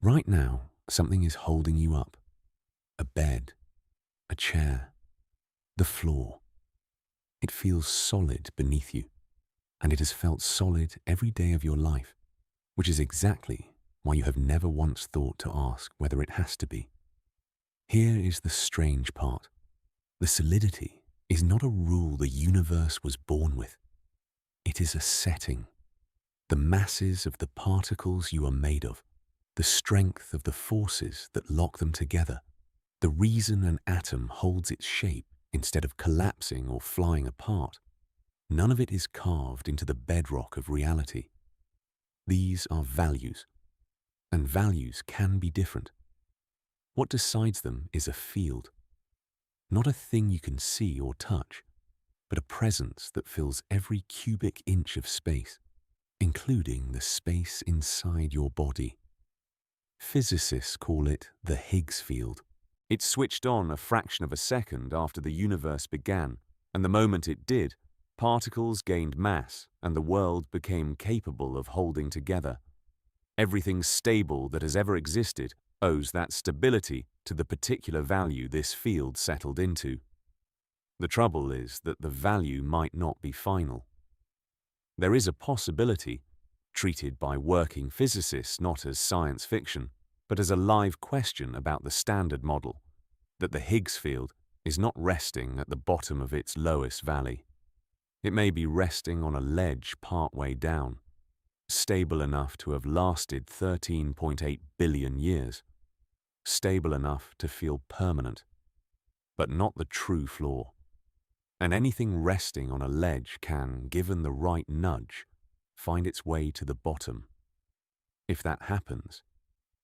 Right now, something is holding you up. A bed, a chair, the floor. It feels solid beneath you, and it has felt solid every day of your life, which is exactly why you have never once thought to ask whether it has to be. Here is the strange part. The solidity is not a rule the universe was born with. It is a setting. The masses of the particles you are made of, the strength of the forces that lock them together, the reason an atom holds its shape instead of collapsing or flying apart. None of it is carved into the bedrock of reality. These are values, and values can be different. What decides them is a field, not a thing you can see or touch, but a presence that fills every cubic inch of space, including the space inside your body. Physicists call it the Higgs field. It switched on a fraction of a second after the universe began, and the moment it did, particles gained mass and the world became capable of holding together. Everything stable that has ever existed owes that stability to the particular value this field settled into. The trouble is that the value might not be final. There is a possibility, treated by working physicists not as science fiction, but as a live question about the Standard Model, that the Higgs field is not resting at the bottom of its lowest valley. It may be resting on a ledge partway down, stable enough to have lasted 13.8 billion years, stable enough to feel permanent, but not the true floor. And anything resting on a ledge can, given the right nudge, find its way to the bottom. If that happens,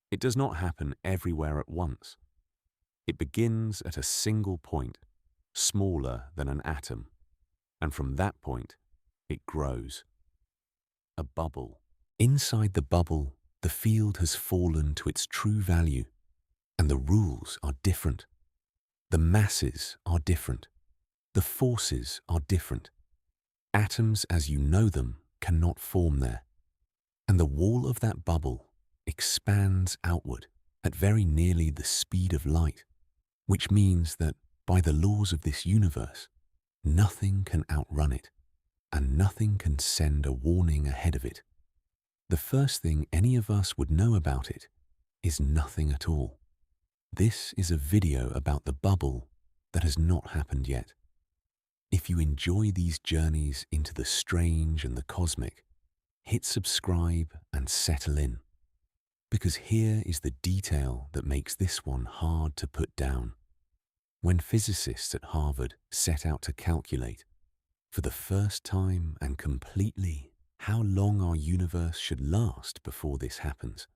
it does not happen everywhere at once. It begins at a single point, smaller than an atom, and from that point, it grows. A bubble. Inside the bubble, the field has fallen to its true value, and the rules are different. The masses are different. The forces are different. Atoms as you know them cannot form there, and the wall of that bubble expands outward at very nearly the speed of light, which means that by the laws of this universe, nothing can outrun it, and nothing can send a warning ahead of it. The first thing any of us would know about it is nothing at all. This is a video about the bubble that has not happened yet. If you enjoy these journeys into the strange and the cosmic, hit subscribe and settle in, because here is the detail that makes this one hard to put down. When physicists at Harvard set out to calculate, for the first time and completely, how long our universe should last before this happens,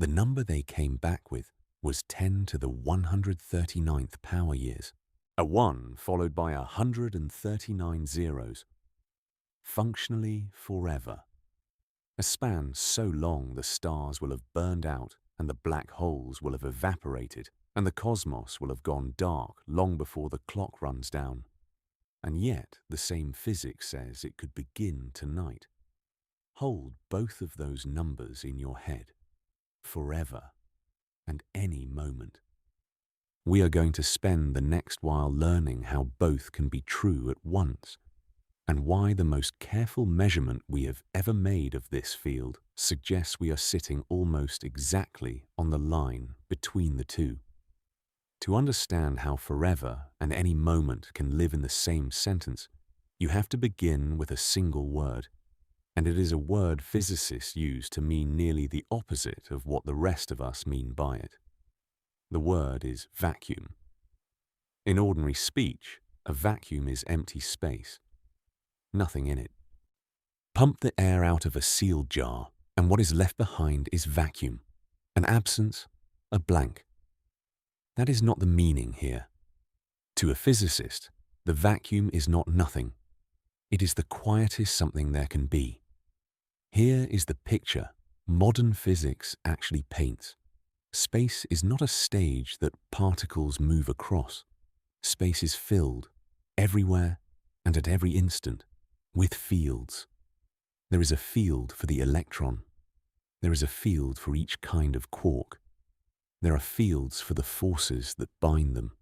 the number they came back with was 10 to the 139th power years, a 1 followed by 139 zeros. Functionally forever. A span so long the stars will have burned out and the black holes will have evaporated and the cosmos will have gone dark long before the clock runs down. And yet the same physics says it could begin tonight. Hold both of those numbers in your head, forever and any moment. We are going to spend the next while learning how both can be true at once, and why the most careful measurement we have ever made of this field suggests we are sitting almost exactly on the line between the two. To understand how forever and any moment can live in the same sentence, you have to begin with a single word, and it is a word physicists use to mean nearly the opposite of what the rest of us mean by it. The word is vacuum. In ordinary speech, a vacuum is empty space. Nothing in it. Pump the air out of a sealed jar, and what is left behind is vacuum, an absence, a blank. That is not the meaning here. To a physicist, the vacuum is not nothing. It is the quietest something there can be. Here is the picture modern physics actually paints. Space is not a stage that particles move across. Space is filled, everywhere and at every instant, with fields. There is a field for the electron. There is a field for each kind of quark, There are fields for the forces that bind them.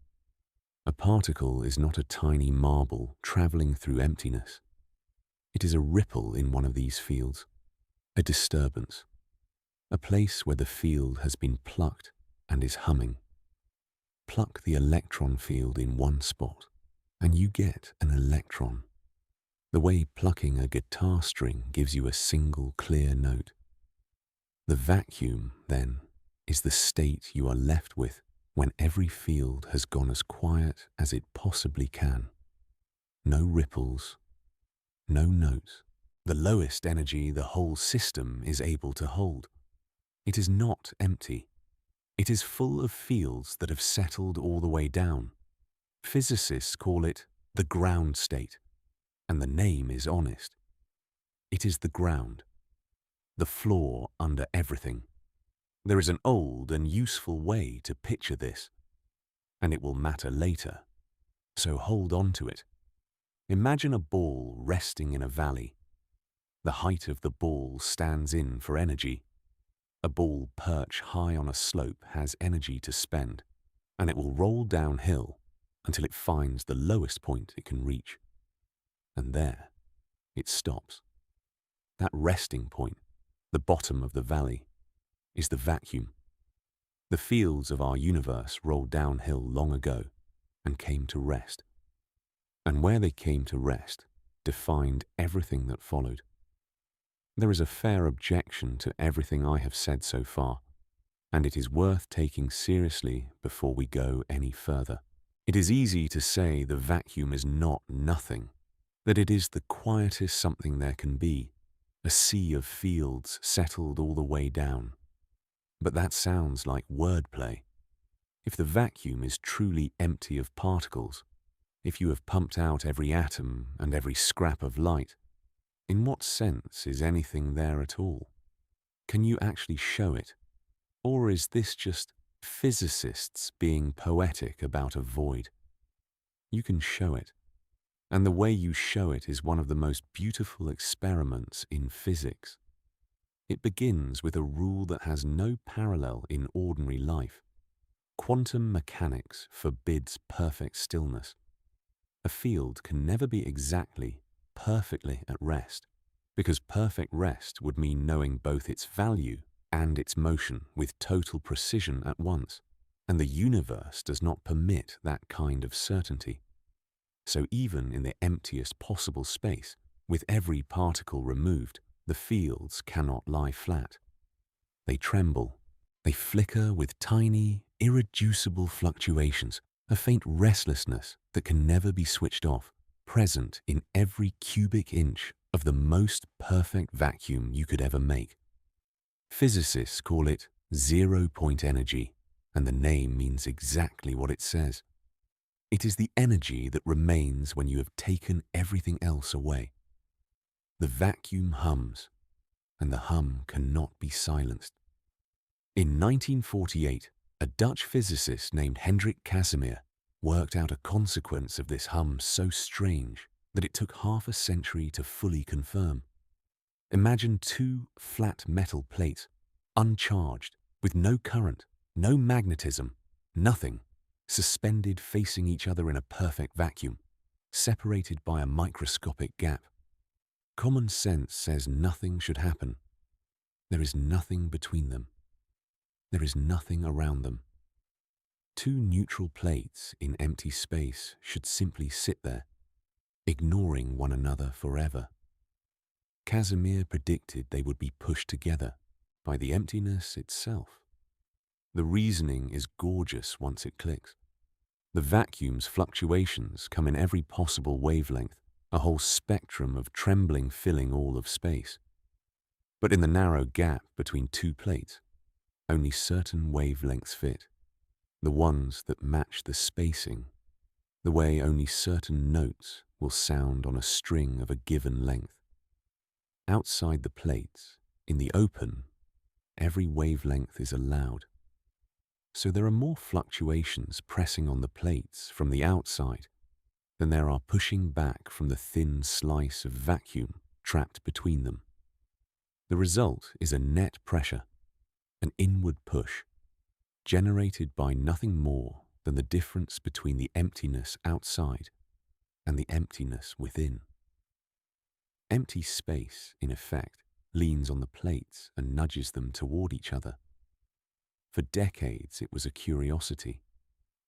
A particle is not a tiny marble traveling through emptiness. It is a ripple in one of these fields, a disturbance, a place where the field has been plucked and is humming. Pluck the electron field in one spot, and you get an electron. The way plucking a guitar string gives you a single clear note. The vacuum, then, is the state you are left with when every field has gone as quiet as it possibly can. No ripples, no notes, the lowest energy the whole system is able to hold. It is not empty. It is full of fields that have settled all the way down. Physicists call it the ground state, and the name is honest. It is the ground, the floor under everything. There is an old and useful way to picture this, and it will matter later, so hold on to it. Imagine a ball resting in a valley. The height of the ball stands in for energy. A ball perched high on a slope has energy to spend, and it will roll downhill until it finds the lowest point it can reach. And there, it stops. That resting point, the bottom of the valley, is the vacuum. The fields of our universe rolled downhill long ago and came to rest. And where they came to rest defined everything that followed. There is a fair objection to everything I have said so far, and it is worth taking seriously before we go any further. It is easy to say the vacuum is not nothing, that it is the quietest something there can be, a sea of fields settled all the way down. But that sounds like wordplay. If the vacuum is truly empty of particles, if you have pumped out every atom and every scrap of light, in what sense is anything there at all? Can you actually show it? Or is this just physicists being poetic about a void? You can show it, and the way you show it is one of the most beautiful experiments in physics. It begins with a rule that has no parallel in ordinary life. Quantum mechanics forbids perfect stillness. A field can never be exactly, perfectly at rest, because perfect rest would mean knowing both its value and its motion with total precision at once, and the universe does not permit that kind of certainty. So even in the emptiest possible space, with every particle removed, the fields cannot lie flat. They tremble. They flicker with tiny, irreducible fluctuations, a faint restlessness that can never be switched off, present in every cubic inch of the most perfect vacuum you could ever make. Physicists call it zero-point energy, and the name means exactly what it says. It is the energy that remains when you have taken everything else away. The vacuum hums, and the hum cannot be silenced. In 1948, a Dutch physicist named Hendrik Casimir worked out a consequence of this hum so strange that it took half a century to fully confirm. Imagine two flat metal plates, uncharged, with no current, no magnetism, nothing, suspended facing each other in a perfect vacuum, separated by a microscopic gap. Common sense says nothing should happen. There is nothing between them. There is nothing around them. Two neutral plates in empty space should simply sit there, ignoring one another forever. Casimir predicted they would be pushed together by the emptiness itself. The reasoning is gorgeous once it clicks. The vacuum's fluctuations come in every possible wavelength, a whole spectrum of trembling filling all of space. But in the narrow gap between two plates, only certain wavelengths fit, the ones that match the spacing, the way only certain notes will sound on a string of a given length. Outside the plates, in the open, every wavelength is allowed. So there are more fluctuations pressing on the plates from the outside than there are pushing back from the thin slice of vacuum trapped between them. The result is a net pressure, an inward push. generated by nothing more than the difference between the emptiness outside and the emptiness within. Empty space, in effect, leans on the plates and nudges them toward each other. For decades it was a curiosity,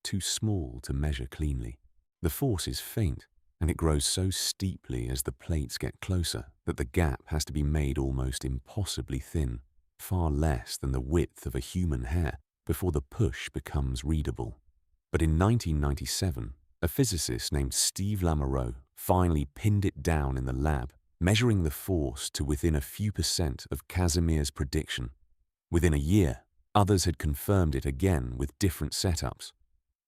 too small to measure cleanly. The force is faint, and it grows so steeply as the plates get closer that the gap has to be made almost impossibly thin, far less than the width of a human hair, before the push becomes readable. But in 1997, a physicist named Steve Lamoureux finally pinned it down in the lab, measuring the force to within a few % of Casimir's prediction. Within a year, others had confirmed it again with different setups.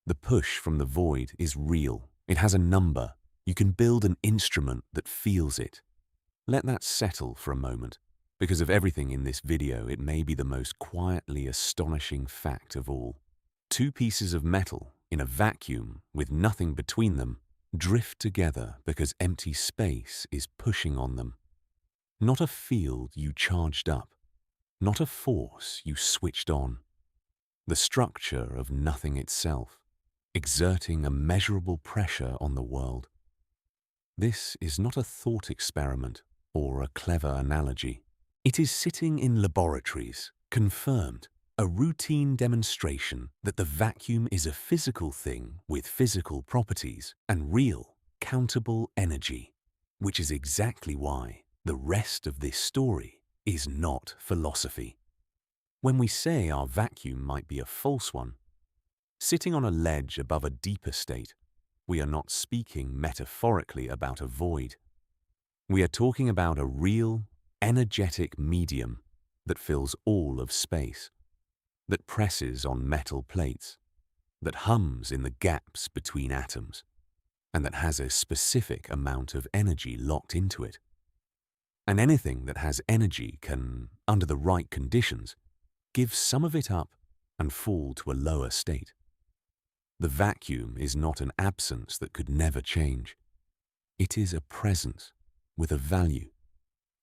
The push from the void is real. It has a number. You can build an instrument that feels it. Let that settle for a moment. Because of everything in this video, it may be the most quietly astonishing fact of all. Two pieces of metal in a vacuum with nothing between them drift together because empty space is pushing on them. Not a field you charged up, not a force you switched on. The structure of nothing itself, exerting a measurable pressure on the world. This is not a thought experiment or a clever analogy. It is sitting in laboratories, confirmed, a routine demonstration that the vacuum is a physical thing with physical properties and real, countable energy, which is exactly why the rest of this story is not philosophy. When we say our vacuum might be a false one, sitting on a ledge above a deeper state, we are not speaking metaphorically about a void. We are talking about a real, energetic medium that fills all of space, that presses on metal plates, that hums in the gaps between atoms, and that has a specific amount of energy locked into it. And anything that has energy can, under the right conditions, give some of it up and fall to a lower state. The vacuum is not an absence that could never change. It is a presence with a value,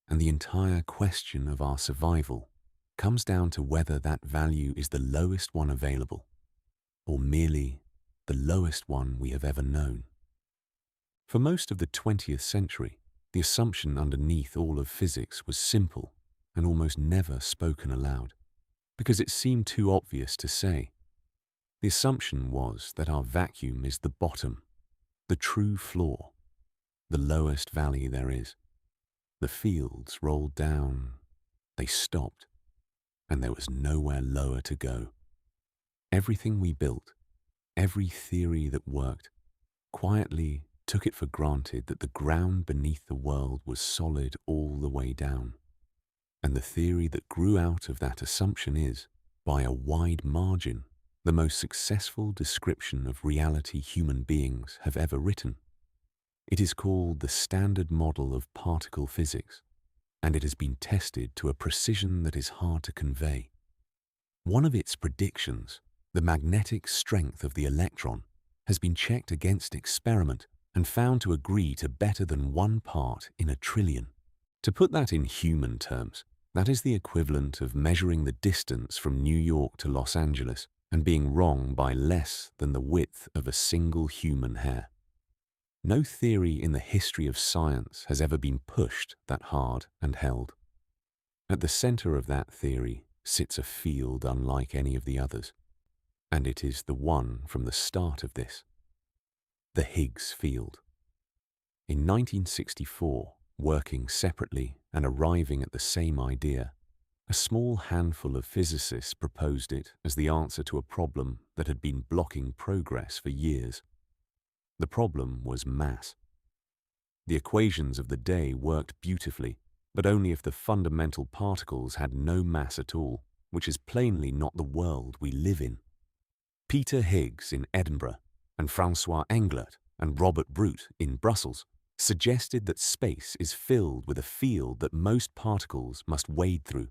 and the entire question of our survival comes down to whether that value is the lowest one available, or merely the lowest one we have ever known. For most of the 20th century, the assumption underneath all of physics was simple and almost never spoken aloud, because it seemed too obvious to say. The assumption was that our vacuum is the bottom, the true floor, the lowest valley there is. The fields rolled down, they stopped, and there was nowhere lower to go. Everything we built, every theory that worked, quietly took it for granted that the ground beneath the world was solid all the way down. And the theory that grew out of that assumption is, by a wide margin, the most successful description of reality human beings have ever written. It is called the Standard Model of Particle Physics, and it has been tested to a precision that is hard to convey. One of its predictions, the magnetic strength of the electron, has been checked against experiment and found to agree to better than 1 part in a trillion. To put that in human terms, that is the equivalent of measuring the distance from New York to Los Angeles and being wrong by less than the width of a single human hair. No theory in the history of science has ever been pushed that hard and held. At the center of that theory sits a field unlike any of the others, and it is the one from the start of this, the Higgs field. In 1964, working separately and arriving at the same idea, a small handful of physicists proposed it as the answer to a problem that had been blocking progress for years. The problem was mass. The equations of the day worked beautifully, but only if the fundamental particles had no mass at all, which is plainly not the world we live in. Peter Higgs in Edinburgh and Francois Englert and Robert Brute in Brussels suggested that space is filled with a field that most particles must wade through,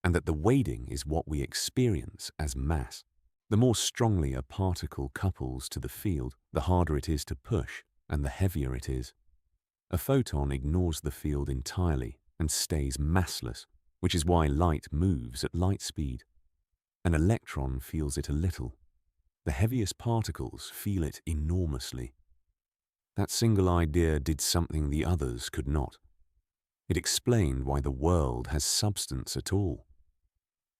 and that the wading is what we experience as mass. The more strongly a particle couples to the field, the harder it is to push and the heavier it is. A photon ignores the field entirely and stays massless, which is why light moves at light speed. An electron feels it a little. The heaviest particles feel it enormously. That single idea did something the others could not. It explained why the world has substance at all.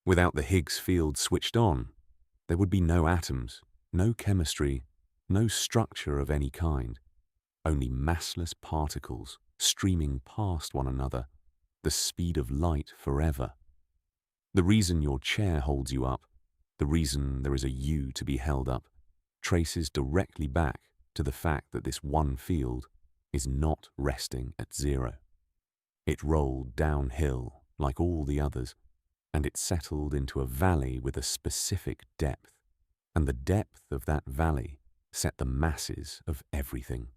Without the Higgs field switched on, there would be no atoms, no chemistry, no structure of any kind, only massless particles streaming past one another, the speed of light forever. The reason your chair holds you up, the reason there is a you to be held up, traces directly back to the fact that this one field is not resting at zero. It rolled downhill like all the others, and it settled into a valley with a specific depth, and the depth of that valley set the masses of everything.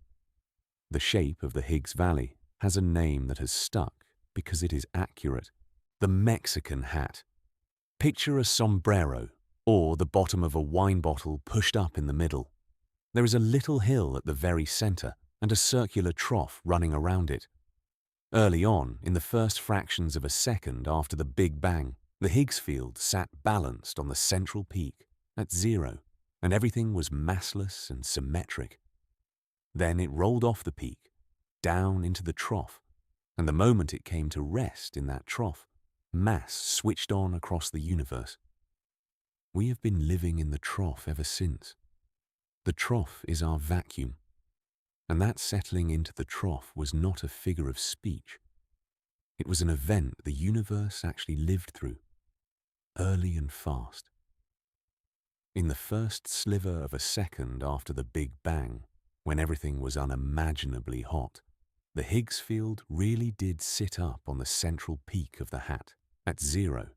The shape of the Higgs Valley has a name that has stuck because it is accurate: the Mexican hat. Picture a sombrero, or the bottom of a wine bottle pushed up in the middle. There is a little hill at the very center and a circular trough running around it. Early on, in the first fractions of a second after the Big Bang, the Higgs field sat balanced on the central peak at zero, and everything was massless and symmetric. Then it rolled off the peak, down into the trough, and the moment it came to rest in that trough, mass switched on across the universe. We have been living in the trough ever since. The trough is our vacuum, and that settling into the trough was not a figure of speech. It was an event the universe actually lived through, early and fast. In the first sliver of a second after the Big Bang, when everything was unimaginably hot, the Higgs field really did sit up on the central peak of the hat, at zero,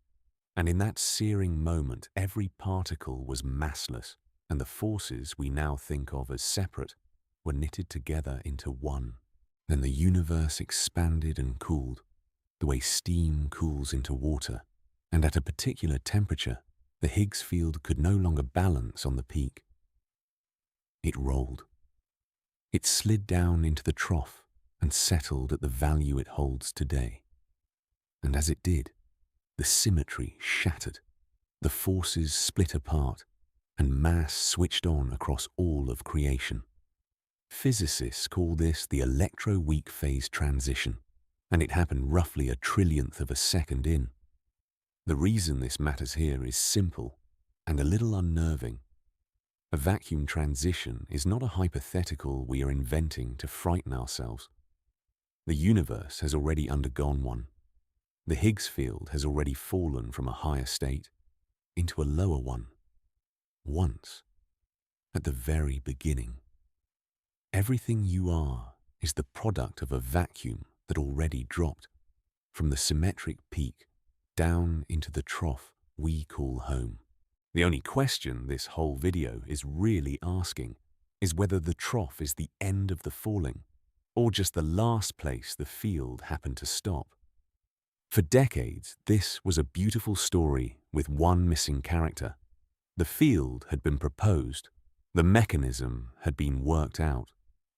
and in that searing moment every particle was massless, and the forces we now think of as separate were knitted together into one. Then the universe expanded and cooled, the way steam cools into water, and at a particular temperature, the Higgs field could no longer balance on the peak. It rolled. It slid down into the trough and settled at the value it holds today. And as it did, the symmetry shattered, the forces split apart, and mass switched on across all of creation. Physicists call this the electroweak phase transition, and it happened roughly a trillionth of a second in. The reason this matters here is simple and a little unnerving. A vacuum transition is not a hypothetical we are inventing to frighten ourselves. The universe has already undergone one. The Higgs field has already fallen from a higher state into a lower one. Once, at the very beginning. Everything you are is the product of a vacuum that already dropped from the symmetric peak down into the trough we call home. The only question this whole video is really asking is whether the trough is the end of the falling, or just the last place the field happened to stop. For decades, this was a beautiful story with one missing character. The field had been proposed, the mechanism had been worked out,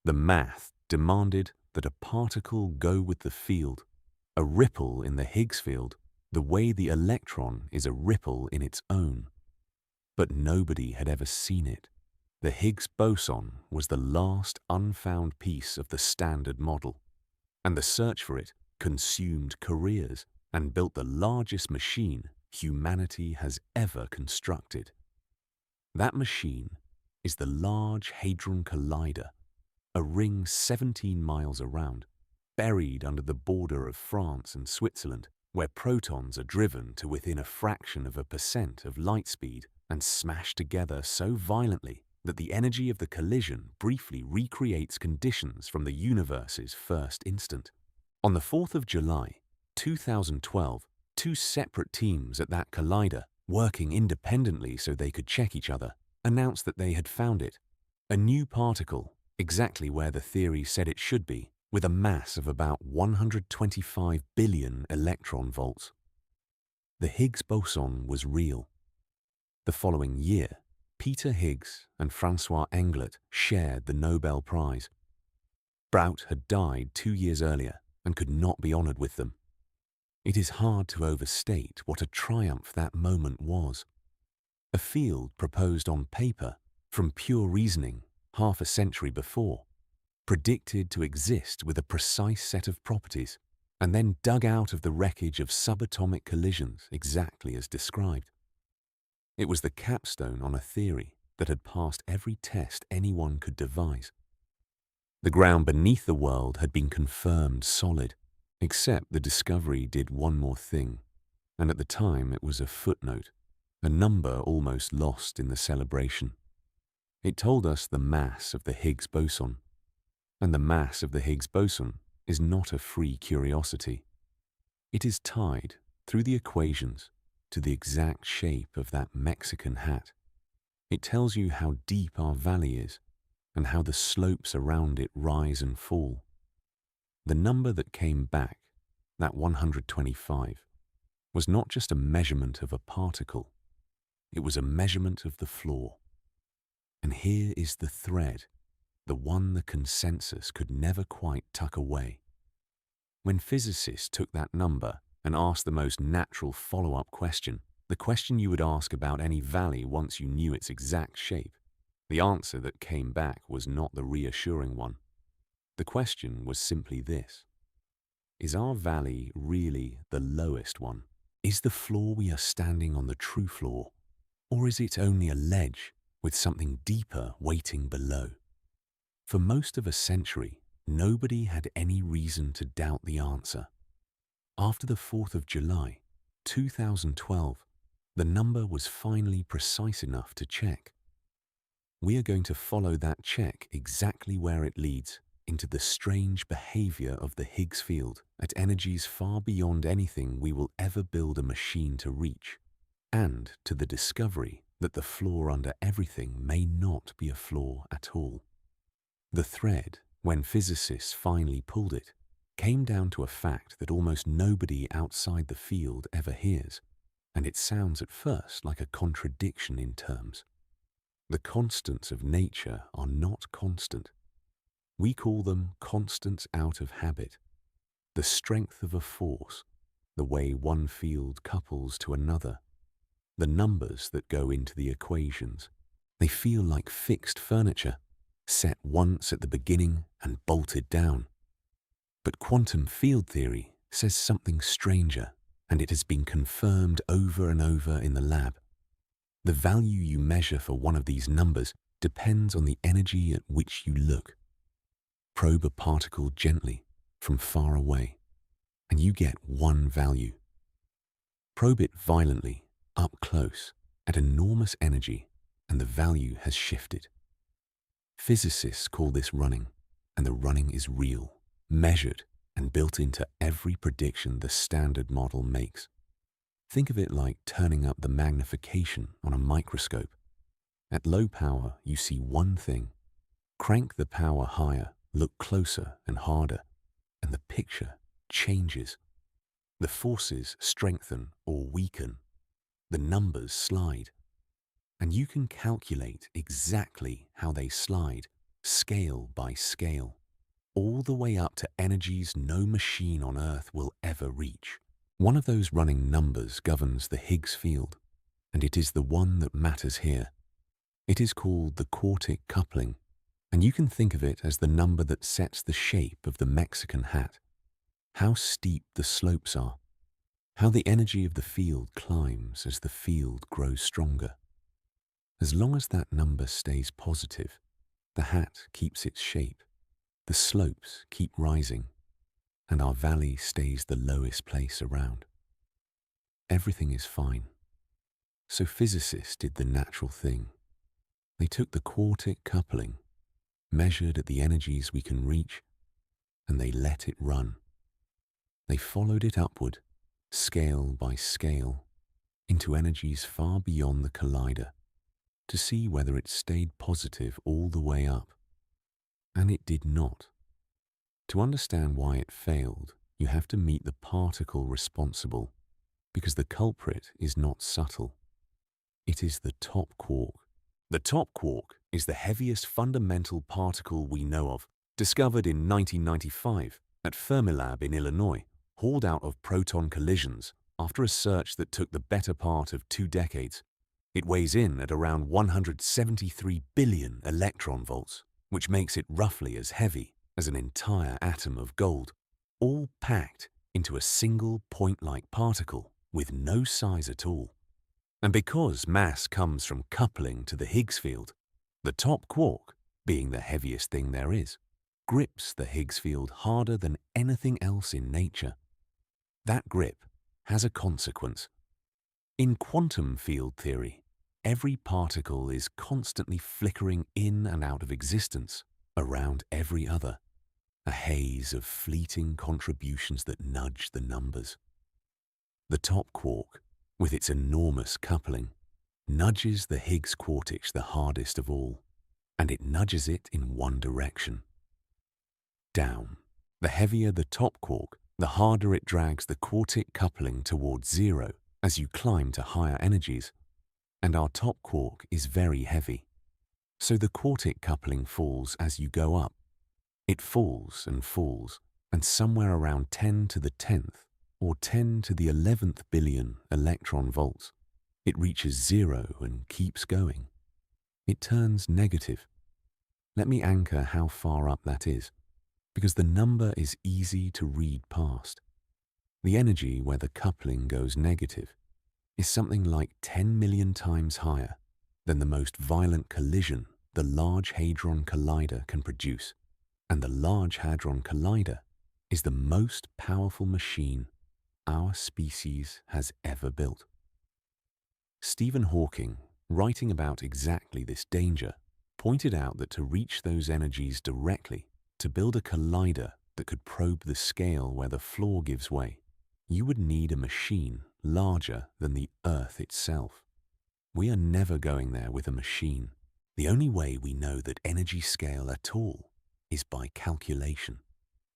the math demanded that a particle go with the field, a ripple in the Higgs field, the way the electron is a ripple in its own. But nobody had ever seen it. The Higgs boson was the last unfound piece of the standard model, and the search for it consumed careers and built the largest machine humanity has ever constructed. That machine is the Large Hadron Collider, a ring 17 miles around, buried under the border of France and Switzerland, where protons are driven to within a fraction of a percent of light speed and smashed together so violently that the energy of the collision briefly recreates conditions from the universe's first instant. On the 4th of July, 2012, two separate teams at that collider, working independently so they could check each other, announced that they had found it, a new particle, exactly where the theory said it should be, with a mass of about 125 billion electron volts. The Higgs boson was real. The following year, Peter Higgs and Francois Englert shared the Nobel Prize. Braut had died 2 years earlier and could not be honored with them. It is hard to overstate what a triumph that moment was. A field proposed on paper from pure reasoning half a century before, predicted to exist with a precise set of properties, and then dug out of the wreckage of subatomic collisions exactly as described. It was the capstone on a theory that had passed every test anyone could devise. The ground beneath the world had been confirmed solid, except the discovery did one more thing, and at the time it was a footnote, a number almost lost in the celebration. It told us the mass of the Higgs boson, and the mass of the Higgs boson is not a free curiosity. It is tied, through the equations, to the exact shape of that Mexican hat. It tells you how deep our valley is, and how the slopes around it rise and fall. The number that came back, that 125, was not just a measurement of a particle, it was a measurement of the floor. And here is the thread, the one the consensus could never quite tuck away. When physicists took that number and asked the most natural follow-up question, the question you would ask about any valley once you knew its exact shape, the answer that came back was not the reassuring one. The question was simply this: is our valley really the lowest one? Is the floor we are standing on the true floor, or is it only a ledge with something deeper waiting below? For most of a century, nobody had any reason to doubt the answer. After the 4th of July, 2012, the number was finally precise enough to check. We are going to follow that check exactly where it leads, into the strange behavior of the Higgs field at energies far beyond anything we will ever build a machine to reach, and to the discovery that the flaw under everything may not be a flaw at all. The thread, when physicists finally pulled it, came down to a fact that almost nobody outside the field ever hears, and it sounds at first like a contradiction in terms. The constants of nature are not constant. We call them constants out of habit. The strength of a force, the way one field couples to another, the numbers that go into the equations, they feel like fixed furniture, set once at the beginning and bolted down. But quantum field theory says something stranger, and it has been confirmed over and over in the lab. The value you measure for one of these numbers depends on the energy at which you look. Probe a particle gently from far away, and you get one value. Probe it violently, up close, at enormous energy, and the value has shifted. Physicists call this running, and the running is real, measured, and built into every prediction the standard model makes. Think of it like turning up the magnification on a microscope. At low power, you see one thing. Crank the power higher, look closer and harder, and the picture changes. The forces strengthen or weaken. The numbers slide. And you can calculate exactly how they slide, scale by scale, all the way up to energies no machine on Earth will ever reach. One of those running numbers governs the Higgs field, and it is the one that matters here. It is called the quartic coupling, and you can think of it as the number that sets the shape of the Mexican hat, how steep the slopes are, how the energy of the field climbs as the field grows stronger. As long as that number stays positive, the hat keeps its shape, the slopes keep rising, and our valley stays the lowest place around. Everything is fine. So physicists did the natural thing. They took the quartic coupling, measured at the energies we can reach, and they let it run. They followed it upward, scale by scale, into energies far beyond the collider, to see whether it stayed positive all the way up. And it did not. To understand why it failed, you have to meet the particle responsible, because the culprit is not subtle. It is the top quark. The top quark is the heaviest fundamental particle we know of, discovered in 1995 at Fermilab in Illinois, hauled out of proton collisions after a search that took the better part of 2 decades. It weighs in at around 173 billion electron volts, which makes it roughly as heavy as an entire atom of gold, all packed into a single point-like particle with no size at all. And because mass comes from coupling to the Higgs field, the top quark, being the heaviest thing there is, grips the Higgs field harder than anything else in nature. That grip has a consequence. In quantum field theory, every particle is constantly flickering in and out of existence around every other, a haze of fleeting contributions that nudge the numbers. The top quark, with its enormous coupling, nudges the Higgs quartic the hardest of all, and it nudges it in one direction. Down. The heavier the top quark, the harder it drags the quartic coupling towards zero as you climb to higher energies, and our top quark is very heavy. So the quartic coupling falls as you go up. It falls, and somewhere around 10 to the 10th or 10 to the 11th billion electron volts, it reaches zero and keeps going. It turns negative. Let me anchor how far up that is, because the number is easy to read past. The energy where the coupling goes negative is something like 10 million times higher than the most violent collision the Large Hadron Collider can produce, and the Large Hadron Collider is the most powerful machine our species has ever built. Stephen Hawking, writing about exactly this danger, pointed out that to reach those energies directly, to build a collider that could probe the scale where the floor gives way, you would need a machine larger than the Earth itself. We are never going there with a machine. The only way we know that energy scale at all is by calculation,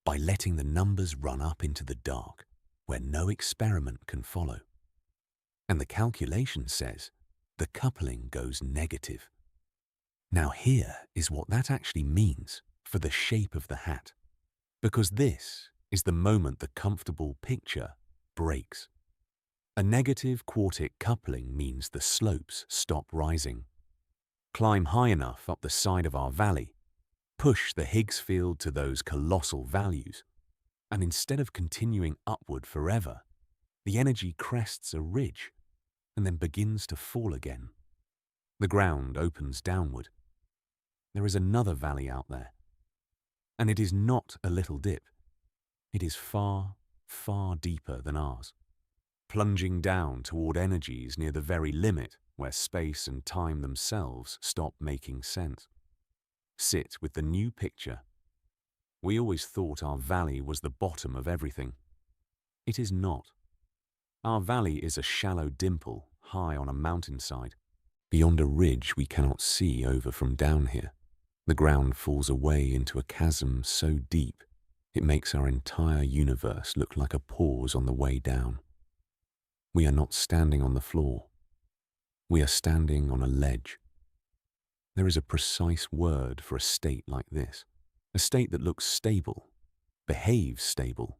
by letting the numbers run up into the dark, where no experiment can follow. And the calculation says the coupling goes negative. Now here is what that actually means for the shape of the hat, because this is the moment the comfortable picture breaks. A negative quartic coupling means the slopes stop rising. Climb high enough up the side of our valley, push the Higgs field to those colossal values, and instead of continuing upward forever, the energy crests a ridge and then begins to fall again. The ground opens downward. There is another valley out there, and it is not a little dip. It is far, far deeper than ours, plunging down toward energies near the very limit where space and time themselves stop making sense. Sit with the new picture. We always thought our valley was the bottom of everything. It is not. Our valley is a shallow dimple high on a mountainside, beyond a ridge we cannot see over from down here. The ground falls away into a chasm so deep it makes our entire universe look like a pause on the way down. We are not standing on the floor. We are standing on a ledge. There is a precise word for a state like this, a state that looks stable, behaves stable,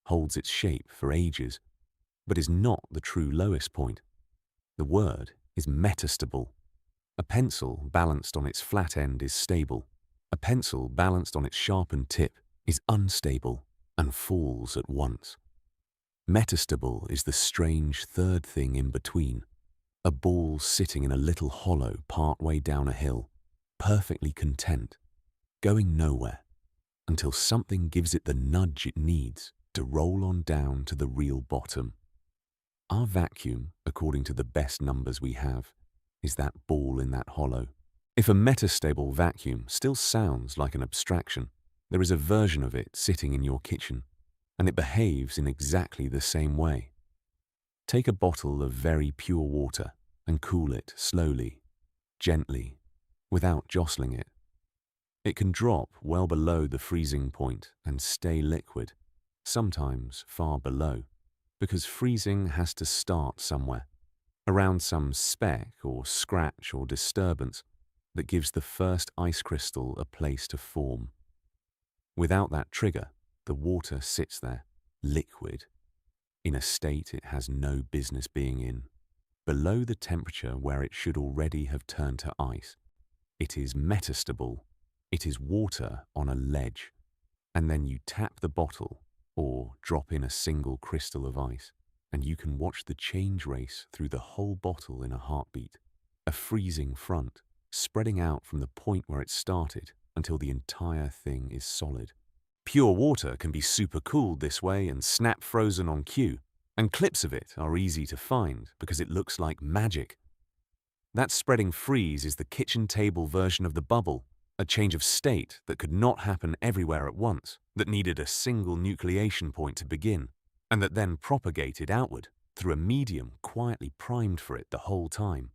holds its shape for ages, but is not the true lowest point. The word is metastable. A pencil balanced on its flat end is stable. A pencil balanced on its sharpened tip is unstable and falls at once. Metastable is the strange third thing in between, a ball sitting in a little hollow partway down a hill, perfectly content, going nowhere, until something gives it the nudge it needs to roll on down to the real bottom. Our vacuum, according to the best numbers we have, is that ball in that hollow. If a metastable vacuum still sounds like an abstraction, there is a version of it sitting in your kitchen, and it behaves in exactly the same way. Take a bottle of very pure water and cool it slowly, gently, without jostling it. It can drop well below the freezing point and stay liquid, sometimes far below, because freezing has to start somewhere, around some speck or scratch or disturbance that gives the first ice crystal a place to form. Without that trigger, the water sits there, liquid, in a state it has no business being in. below the temperature where it should already have turned to ice. It is metastable. It is water on a ledge. And then you tap the bottle or drop in a single crystal of ice, and you can watch the change race through the whole bottle in a heartbeat. A freezing front, spreading out from the point where it started until the entire thing is solid. Pure water can be supercooled this way and snap frozen on cue, and clips of it are easy to find because it looks like magic. That spreading freeze is the kitchen table version of the bubble, a change of state that could not happen everywhere at once, that needed a single nucleation point to begin, and that then propagated outward through a medium quietly primed for it the whole time.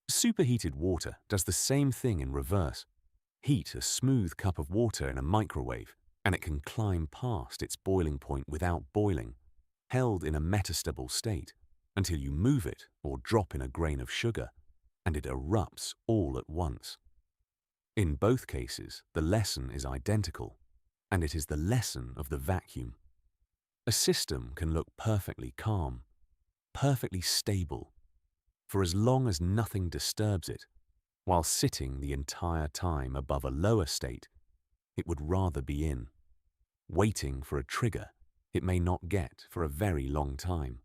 Superheated water does the same thing in reverse. Heat a smooth cup of water in a microwave, and it can climb past its boiling point without boiling, held in a metastable state, until you move it or drop in a grain of sugar, and it erupts all at once. In both cases, the lesson is identical, and it is the lesson of the vacuum. A system can look perfectly calm, perfectly stable, for as long as nothing disturbs it, while sitting the entire time above a lower state it would rather be in, waiting for a trigger it may not get for a very long time.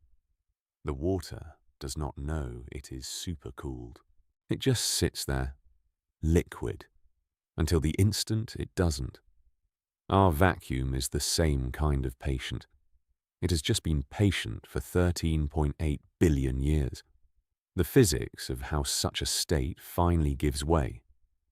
The water does not know it is supercooled. It just sits there, liquid, until the instant it doesn't. Our vacuum is the same kind of patient. It has just been patient for 13.8 billion years. The physics of how such a state finally gives way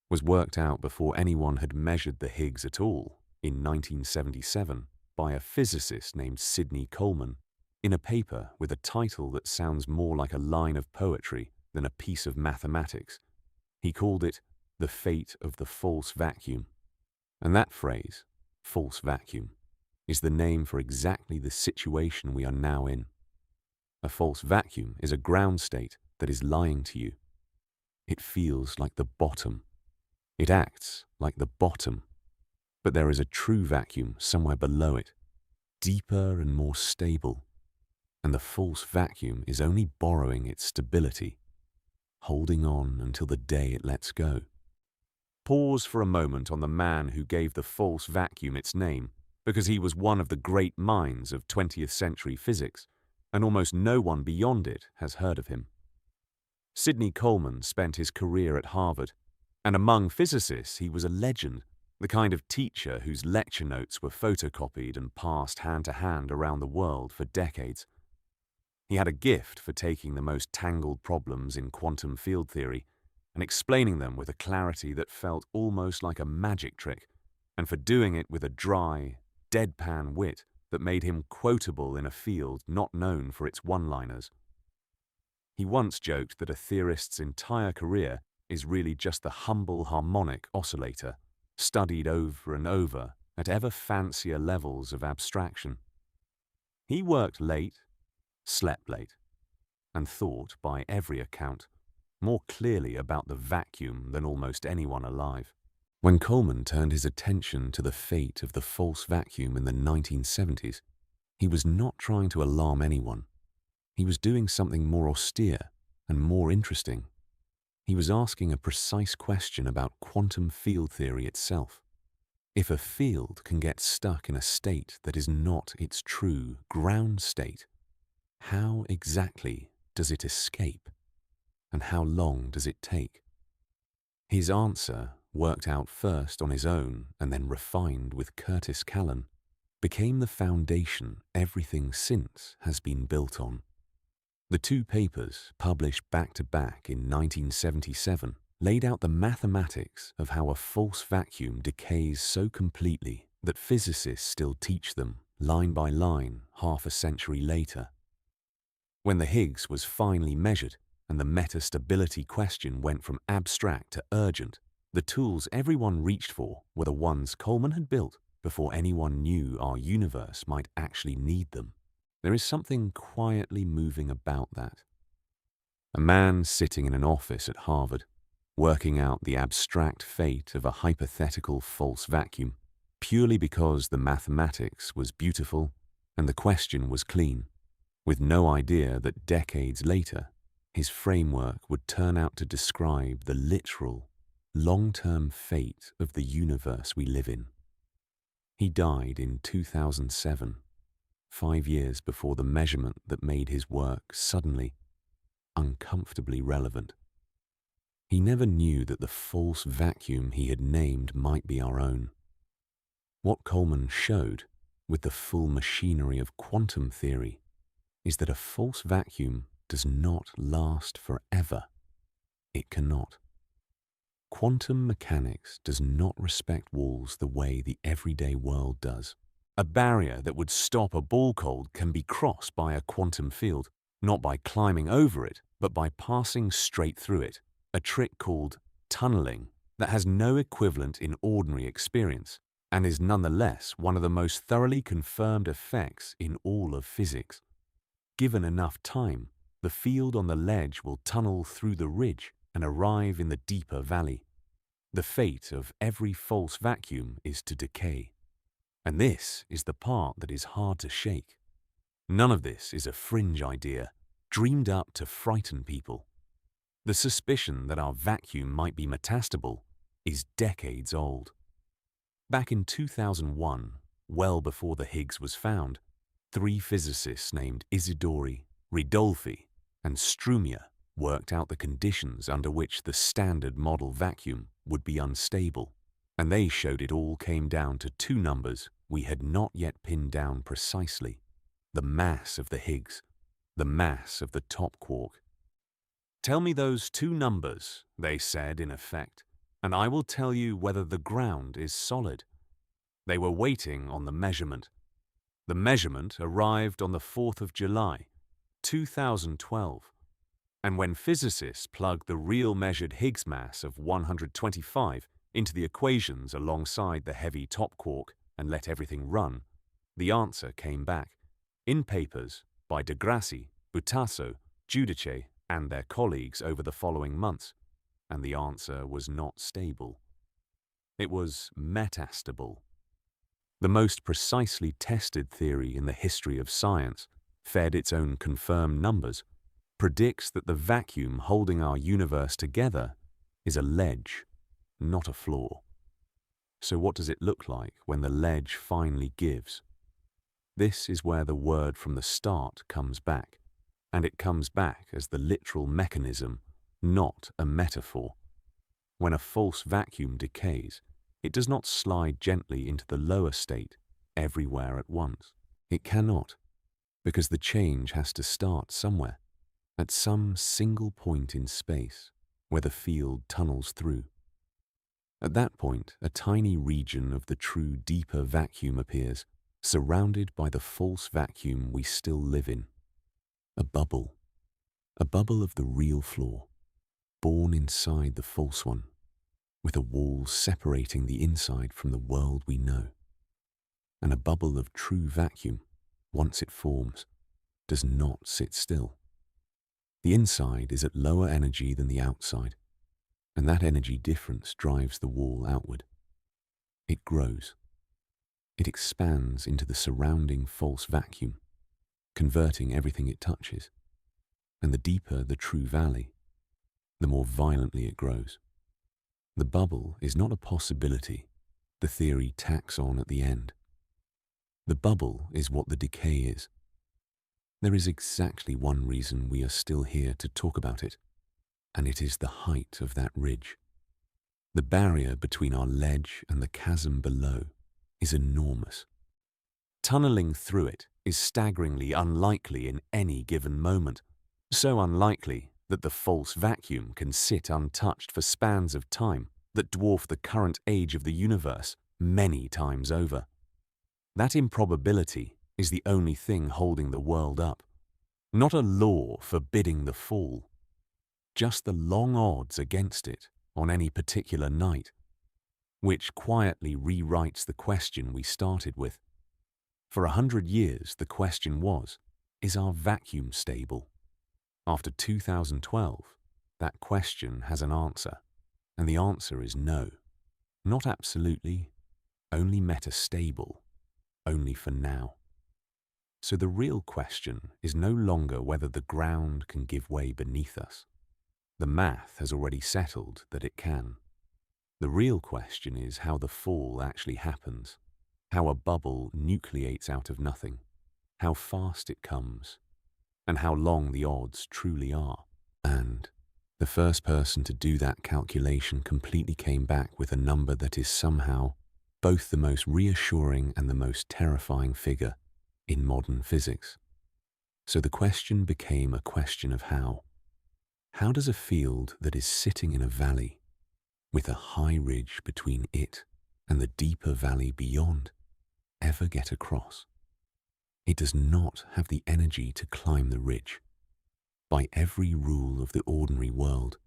was worked out before anyone had measured the Higgs at all in 1977 by a physicist named Sidney Coleman in a paper with a title that sounds more like a line of poetry than a piece of mathematics. He called it The Fate of the False Vacuum. And that phrase, false vacuum, is the name for exactly the situation we are now in. A false vacuum is a ground state that is lying to you. It feels like the bottom. It acts like the bottom. But there is a true vacuum somewhere below it, deeper and more stable. And the false vacuum is only borrowing its stability, holding on until the day it lets go. Pause for a moment on the man who gave the false vacuum its name, because he was one of the great minds of 20th century physics, and almost no one beyond it has heard of him. Sidney Coleman spent his career at Harvard, and among physicists he was a legend, the kind of teacher whose lecture notes were photocopied and passed hand to hand around the world for decades. He had a gift for taking the most tangled problems in quantum field theory and explaining them with a clarity that felt almost like a magic trick, and for doing it with a dry, deadpan wit that made him quotable in a field not known for its one-liners. He once joked that a theorist's entire career is really just the humble harmonic oscillator, studied over and over at ever fancier levels of abstraction. He worked late, slept late, and thought, by every account, more clearly about the vacuum than almost anyone alive. When Coleman turned his attention to the fate of the false vacuum in the 1970s, he was not trying to alarm anyone. He was doing something more austere and more interesting. He was asking a precise question about quantum field theory itself. If a field can get stuck in a state that is not its true ground state, how exactly does it escape? And how long does it take? His answer, worked out first on his own and then refined with Curtis Callan, became the foundation everything since has been built on. The two papers, published back-to-back in 1977, laid out the mathematics of how a false vacuum decays so completely that physicists still teach them, line by line, half a century later. When the Higgs was finally measured and the metastability question went from abstract to urgent, the tools everyone reached for were the ones Coleman had built before anyone knew our universe might actually need them. There is something quietly moving about that. A man sitting in an office at Harvard, working out the abstract fate of a hypothetical false vacuum, purely because the mathematics was beautiful and the question was clean, with no idea that decades later his framework would turn out to describe the literal, long-term fate of the universe we live in. He died in 2007, 5 years before the measurement that made his work suddenly, uncomfortably relevant. He never knew that the false vacuum he had named might be our own. What Coleman showed, with the full machinery of quantum theory, is that a false vacuum does not last forever. It cannot. Quantum mechanics does not respect walls the way the everyday world does. A barrier that would stop a ball cold can be crossed by a quantum field, not by climbing over it, but by passing straight through it, a trick called tunneling that has no equivalent in ordinary experience and is nonetheless one of the most thoroughly confirmed effects in all of physics. Given enough time, the field on the ledge will tunnel through the ridge and arrive in the deeper valley. The fate of every false vacuum is to decay. And this is the part that is hard to shake. None of this is a fringe idea, dreamed up to frighten people. The suspicion that our vacuum might be metastable is decades old. Back in 2001, well before the Higgs was found, 3 physicists named Isidori, Ridolfi, and Strumia worked out the conditions under which the standard model vacuum would be unstable, and they showed it all came down to 2 numbers we had not yet pinned down precisely: the mass of the Higgs, the mass of the top quark. "Tell me those 2 numbers," they said in effect, "and I will tell you whether the ground is solid." They were waiting on the measurement. The measurement arrived on the 4th of July, 2012, and when physicists plugged the real measured Higgs mass of 125 into the equations alongside the heavy top quark and let everything run, the answer came back, in papers by De Grassi, Butasso, Giudice, and their colleagues over the following months, and the answer was not stable. It was metastable. The most precisely tested theory in the history of science, fed its own confirmed numbers, predicts that the vacuum holding our universe together is a ledge, not a floor. So what does it look like when the ledge finally gives? This is where the word from the start comes back, and it comes back as the literal mechanism, not a metaphor. When a false vacuum decays, it does not slide gently into the lower state everywhere at once. It cannot, because the change has to start somewhere, at some single point in space where the field tunnels through. At that point, a tiny region of the true deeper vacuum appears, surrounded by the false vacuum we still live in. A bubble of the real floor, born inside the false one, with a wall separating the inside from the world we know. And a bubble of true vacuum, once it forms, does not sit still. The inside is at lower energy than the outside, and that energy difference drives the wall outward. It grows. It expands into the surrounding false vacuum, converting everything it touches. And the deeper the true valley, the more violently it grows. The bubble is not a possibility the theory tacks on at the end. The bubble is what the decay is. There is exactly one reason we are still here to talk about it, and it is the height of that ridge. The barrier between our ledge and the chasm below is enormous. Tunneling through it is staggeringly unlikely in any given moment, so unlikely that the false vacuum can sit untouched for spans of time that dwarf the current age of the universe many times over. That improbability is the only thing holding the world up, not a law forbidding the fall, just the long odds against it on any particular night, which quietly rewrites the question we started with. For 100 years, the question was, is our vacuum stable? After 2012, that question has an answer, and the answer is no. Not absolutely, only metastable, only for now. So the real question is no longer whether the ground can give way beneath us. The math has already settled that it can. The real question is how the fall actually happens, how a bubble nucleates out of nothing, how fast it comes, and how long the odds truly are. And the first person to do that calculation completely came back with a number that is somehow both the most reassuring and the most terrifying figure in modern physics. So the question became a question of how. How does a field that is sitting in a valley, with a high ridge between it and the deeper valley beyond, ever get across? It does not have the energy to climb the ridge. By every rule of the ordinary world,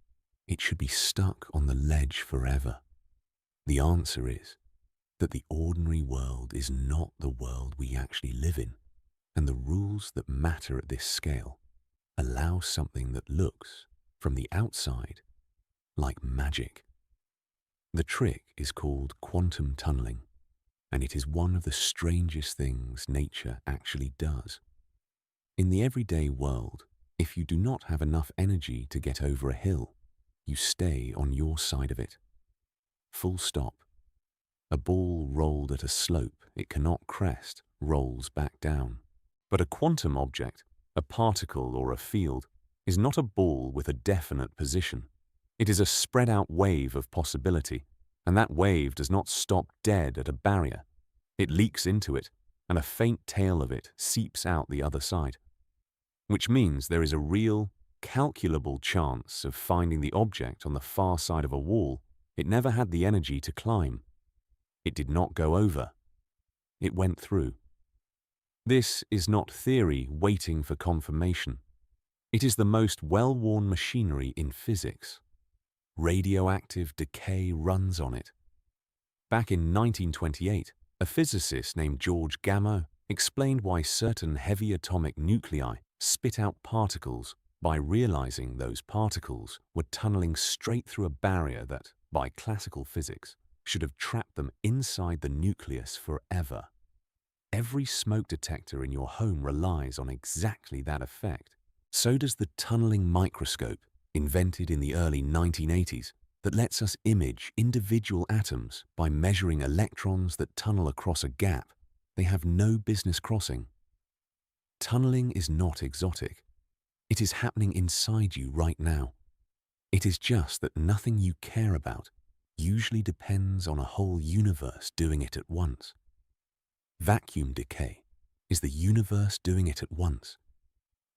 it should be stuck on the ledge forever. The answer is that the ordinary world is not the world we actually live in, and the rules that matter at this scale allow something that looks, from the outside, like magic. The trick is called quantum tunneling, and it is one of the strangest things nature actually does. In the everyday world, if you do not have enough energy to get over a hill, you stay on your side of it. Full stop. A ball rolled at a slope it cannot crest rolls back down. But a quantum object, a particle or a field, is not a ball with a definite position. It is a spread-out wave of possibility, and that wave does not stop dead at a barrier. It leaks into it, and a faint tail of it seeps out the other side. Which means there is a real, calculable chance of finding the object on the far side of a wall it never had the energy to climb. It did not go over. It went through. This is not theory waiting for confirmation. It is the most well-worn machinery in physics. Radioactive decay runs on it. Back in 1928, a physicist named George Gamow explained why certain heavy atomic nuclei spit out particles by realizing those particles were tunneling straight through a barrier that, by classical physics, should have trapped them inside the nucleus forever. Every smoke detector in your home relies on exactly that effect. So does the tunneling microscope, invented in the early 1980s, that lets us image individual atoms by measuring electrons that tunnel across a gap they have no business crossing. Tunneling is not exotic. It is happening inside you right now. It is just that nothing you care about usually depends on a whole universe doing it at once. Vacuum decay is the universe doing it at once,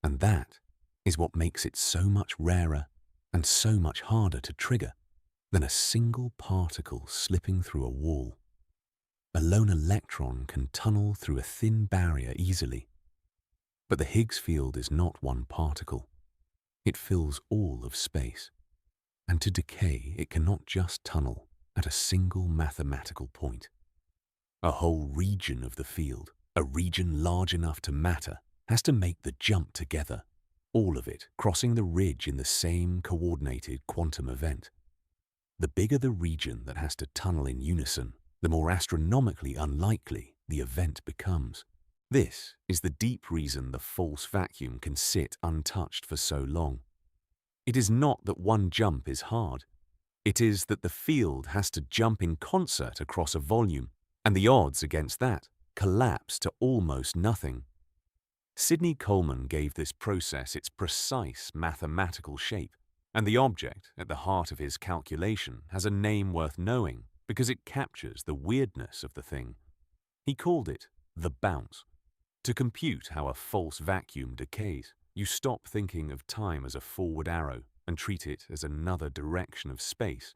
and that is what makes it so much rarer and so much harder to trigger than a single particle slipping through a wall. A lone electron can tunnel through a thin barrier easily, but the Higgs field is not one particle. It fills all of space, and to decay it cannot just tunnel at a single mathematical point. A whole region of the field, a region large enough to matter, has to make the jump together, all of it crossing the ridge in the same coordinated quantum event. The bigger the region that has to tunnel in unison, the more astronomically unlikely the event becomes. This is the deep reason the false vacuum can sit untouched for so long. It is not that one jump is hard. It is that the field has to jump in concert across a volume, and the odds against that collapse to almost nothing. Sidney Coleman gave this process its precise mathematical shape, and the object at the heart of his calculation has a name worth knowing because it captures the weirdness of the thing. He called it the bounce. To compute how a false vacuum decays, you stop thinking of time as a forward arrow and treat it as another direction of space,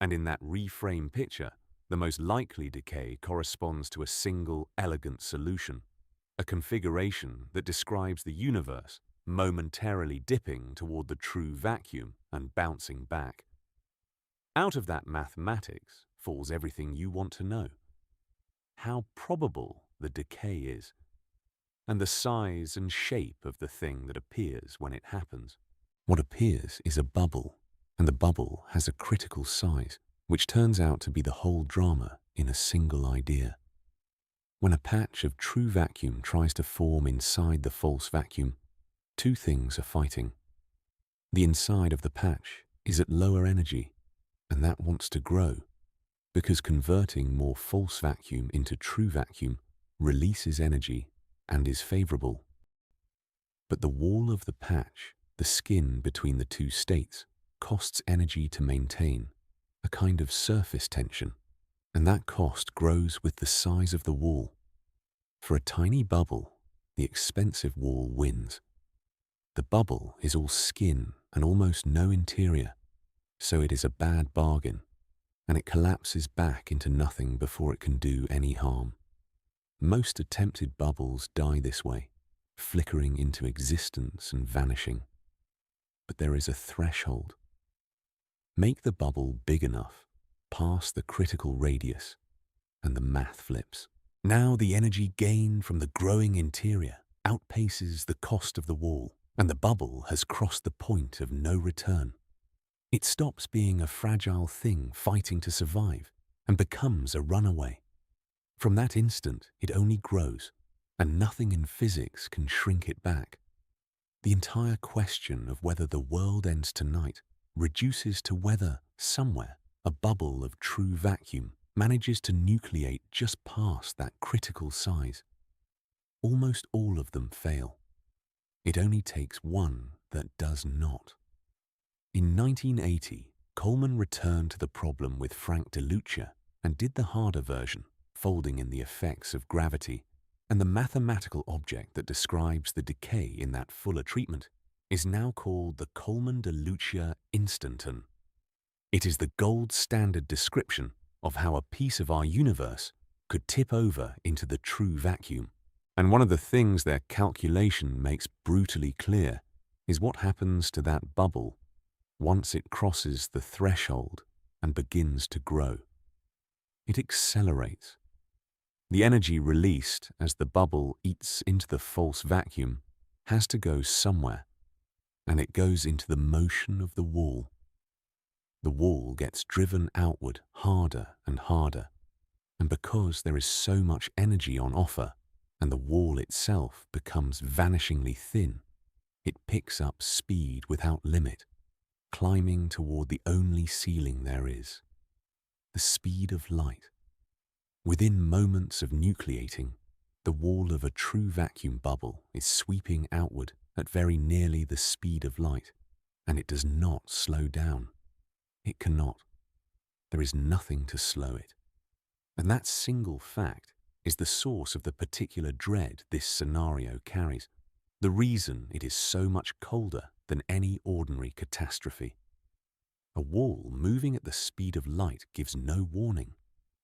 and in that reframe picture, the most likely decay corresponds to a single elegant solution, a configuration that describes the universe momentarily dipping toward the true vacuum and bouncing back. Out of that mathematics falls everything you want to know. How probable the decay is, and the size and shape of the thing that appears when it happens. What appears is a bubble, and the bubble has a critical size, which turns out to be the whole drama in a single idea. When a patch of true vacuum tries to form inside the false vacuum, two things are fighting. The inside of the patch is at lower energy, and that wants to grow, because converting more false vacuum into true vacuum releases energy and is favorable. But the wall of the patch, the skin between the two states, costs energy to maintain, a kind of surface tension, and that cost grows with the size of the wall. For a tiny bubble, the expensive wall wins. The bubble is all skin and almost no interior, so it is a bad bargain, and it collapses back into nothing before it can do any harm. Most attempted bubbles die this way, flickering into existence and vanishing. But there is a threshold. Make the bubble big enough, past the critical radius, and the math flips. Now the energy gained from the growing interior outpaces the cost of the wall, and the bubble has crossed the point of no return. It stops being a fragile thing fighting to survive and becomes a runaway. From that instant, it only grows, and nothing in physics can shrink it back. The entire question of whether the world ends tonight reduces to whether, somewhere, a bubble of true vacuum manages to nucleate just past that critical size. Almost all of them fail. It only takes one that does not. In 1980, Coleman returned to the problem with Frank de Luccia and did the harder version, folding in the effects of gravity, and the mathematical object that describes the decay in that fuller treatment is now called the Coleman-de Luccia instanton. It is the gold standard description of how a piece of our universe could tip over into the true vacuum. And one of the things their calculation makes brutally clear is what happens to that bubble once it crosses the threshold and begins to grow. It accelerates. The energy released as the bubble eats into the false vacuum has to go somewhere, and it goes into the motion of the wall. The wall gets driven outward harder and harder, and because there is so much energy on offer and the wall itself becomes vanishingly thin, it picks up speed without limit, climbing toward the only ceiling there is, the speed of light. Within moments of nucleating, the wall of a true vacuum bubble is sweeping outward at very nearly the speed of light, and it does not slow down. It cannot. There is nothing to slow it. And that single fact is the source of the particular dread this scenario carries, the reason it is so much colder than any ordinary catastrophe. A wall moving at the speed of light gives no warning,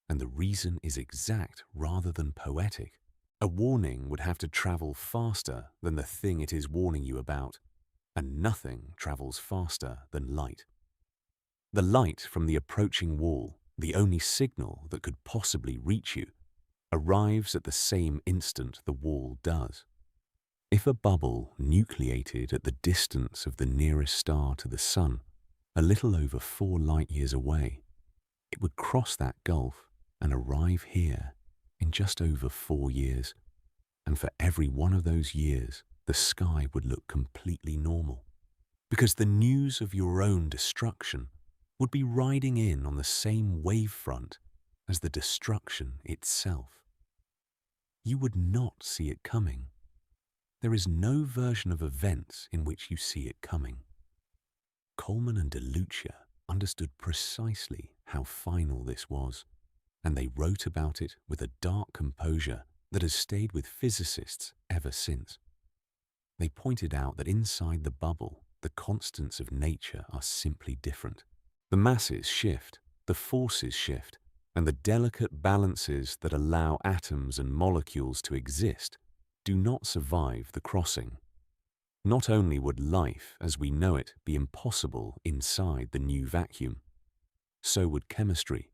and the reason is exact rather than poetic. A warning would have to travel faster than the thing it is warning you about, and nothing travels faster than light. The light from the approaching wall, the only signal that could possibly reach you, arrives at the same instant the wall does. If a bubble nucleated at the distance of the nearest star to the Sun, a little over 4 light-years away, it would cross that gulf and arrive here in just over 4 years, and for every one of those years, the sky would look completely normal, because the news of your own destruction would be riding in on the same wavefront as the destruction itself. You would not see it coming. There is no version of events in which you see it coming. Coleman and de Luccia understood precisely how final this was, and they wrote about it with a dark composure that has stayed with physicists ever since. They pointed out that inside the bubble, the constants of nature are simply different. The masses shift, the forces shift, and the delicate balances that allow atoms and molecules to exist do not survive the crossing. Not only would life as we know it be impossible inside the new vacuum, so would chemistry.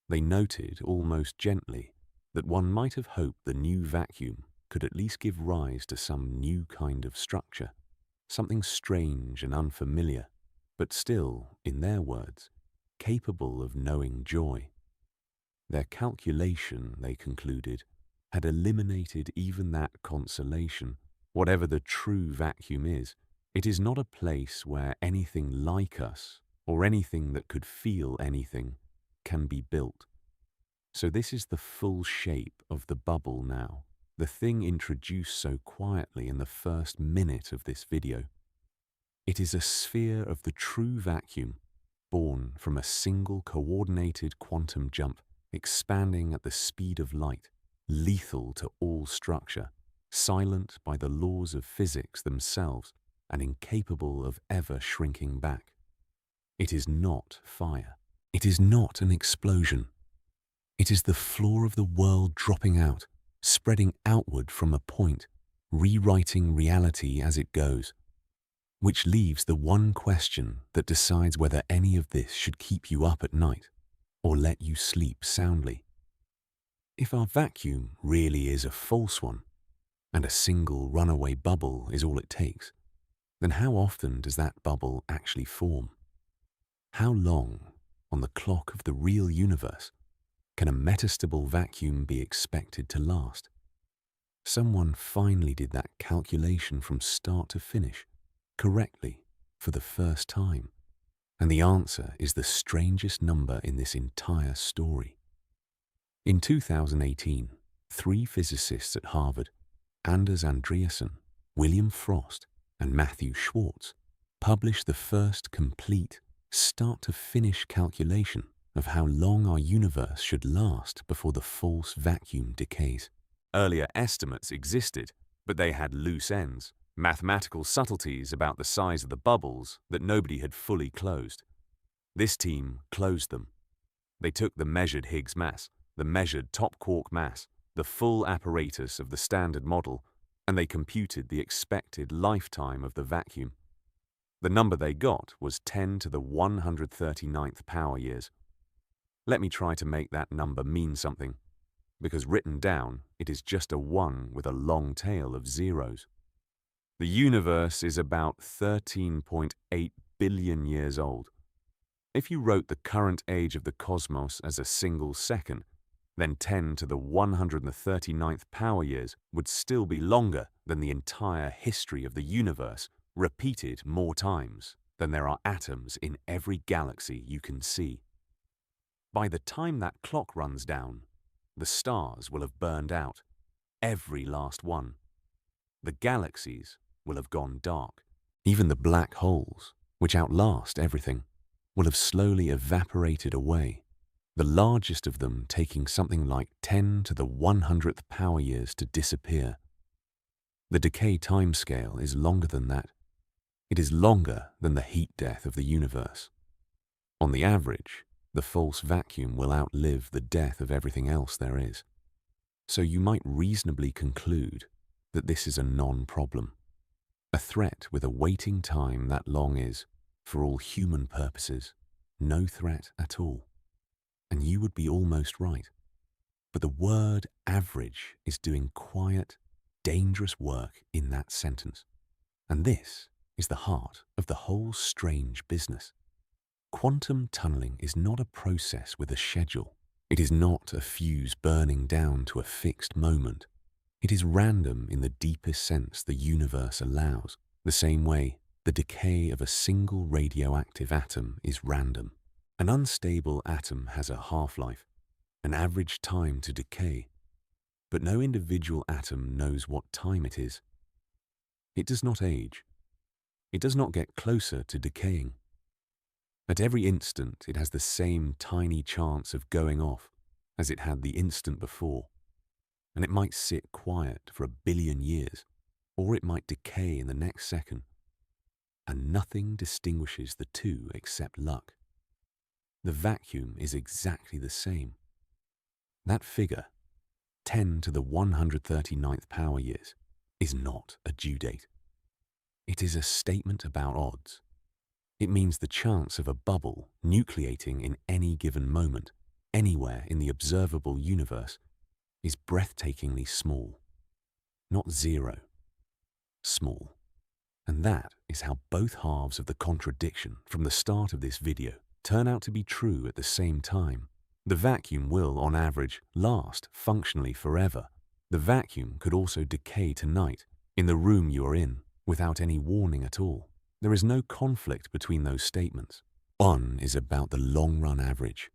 They noted almost gently that one might have hoped the new vacuum could at least give rise to some new kind of structure, something strange and unfamiliar, but still, in their words, capable of knowing joy. Their calculation, they concluded, had eliminated even that consolation. Whatever the true vacuum is, it is not a place where anything like us, or anything that could feel anything, can be built. So this is the full shape of the bubble now, the thing introduced so quietly in the first minute of this video. It is a sphere of the true vacuum, born from a single coordinated quantum jump, expanding at the speed of light, lethal to all structure, silent by the laws of physics themselves, and incapable of ever shrinking back. It is not fire. It is not an explosion. It is the floor of the world dropping out, spreading outward from a point, rewriting reality as it goes, which leaves the one question that decides whether any of this should keep you up at night or let you sleep soundly. If our vacuum really is a false one, and a single runaway bubble is all it takes, then how often does that bubble actually form? How long, on the clock of the real universe, can a metastable vacuum be expected to last? Someone finally did that calculation from start to finish, correctly, for the first time, and the answer is the strangest number in this entire story. In 2018, 3 physicists at Harvard, Anders Andreasen, William Frost, and Matthew Schwartz, published the first complete, start-to-finish calculation of how long our universe should last before the false vacuum decays. Earlier estimates existed, but they had loose ends, mathematical subtleties about the size of the bubbles that nobody had fully closed. This team closed them. They took the measured Higgs mass, the measured top quark mass, the full apparatus of the standard model, and they computed the expected lifetime of the vacuum. The number they got was 10 to the 139th power years. Let me try to make that number mean something, because written down, it is just a 1 with a long tail of zeros. The universe is about 13.8 billion years old. If you wrote the current age of the cosmos as a single second, then 10 to the 139th power years would still be longer than the entire history of the universe, repeated more times than there are atoms in every galaxy you can see. By the time that clock runs down, the stars will have burned out, every last one. The galaxies will have gone dark. Even the black holes, which outlast everything, will have slowly evaporated away, the largest of them taking something like 10 to the 100th power years to disappear. The decay timescale is longer than that. It is longer than the heat death of the universe. On the average, the false vacuum will outlive the death of everything else there is. So you might reasonably conclude that this is a non-problem. A threat with a waiting time that long is, for all human purposes, no threat at all. And you would be almost right. But the word average is doing quiet, dangerous work in that sentence. And this is the heart of the whole strange business. Quantum tunneling is not a process with a schedule. It is not a fuse burning down to a fixed moment. It is random in the deepest sense the universe allows, the same way the decay of a single radioactive atom is random. An unstable atom has a half-life, an average time to decay, but no individual atom knows what time it is. It does not age. It does not get closer to decaying. At every instant, it has the same tiny chance of going off as it had the instant before, and it might sit quiet for 1 billion years, or it might decay in the next second, and nothing distinguishes the two except luck. The vacuum is exactly the same. That figure, 10 to the 139th power years, is not a due date. It is a statement about odds. It means the chance of a bubble nucleating in any given moment, anywhere in the observable universe, is breathtakingly small. Not zero. Small. And that is how both halves of the contradiction from the start of this video turn out to be true at the same time. The vacuum will, on average, last functionally forever. The vacuum could also decay tonight, in the room you are in, without any warning at all. There is no conflict between those statements. One is about the long-run average.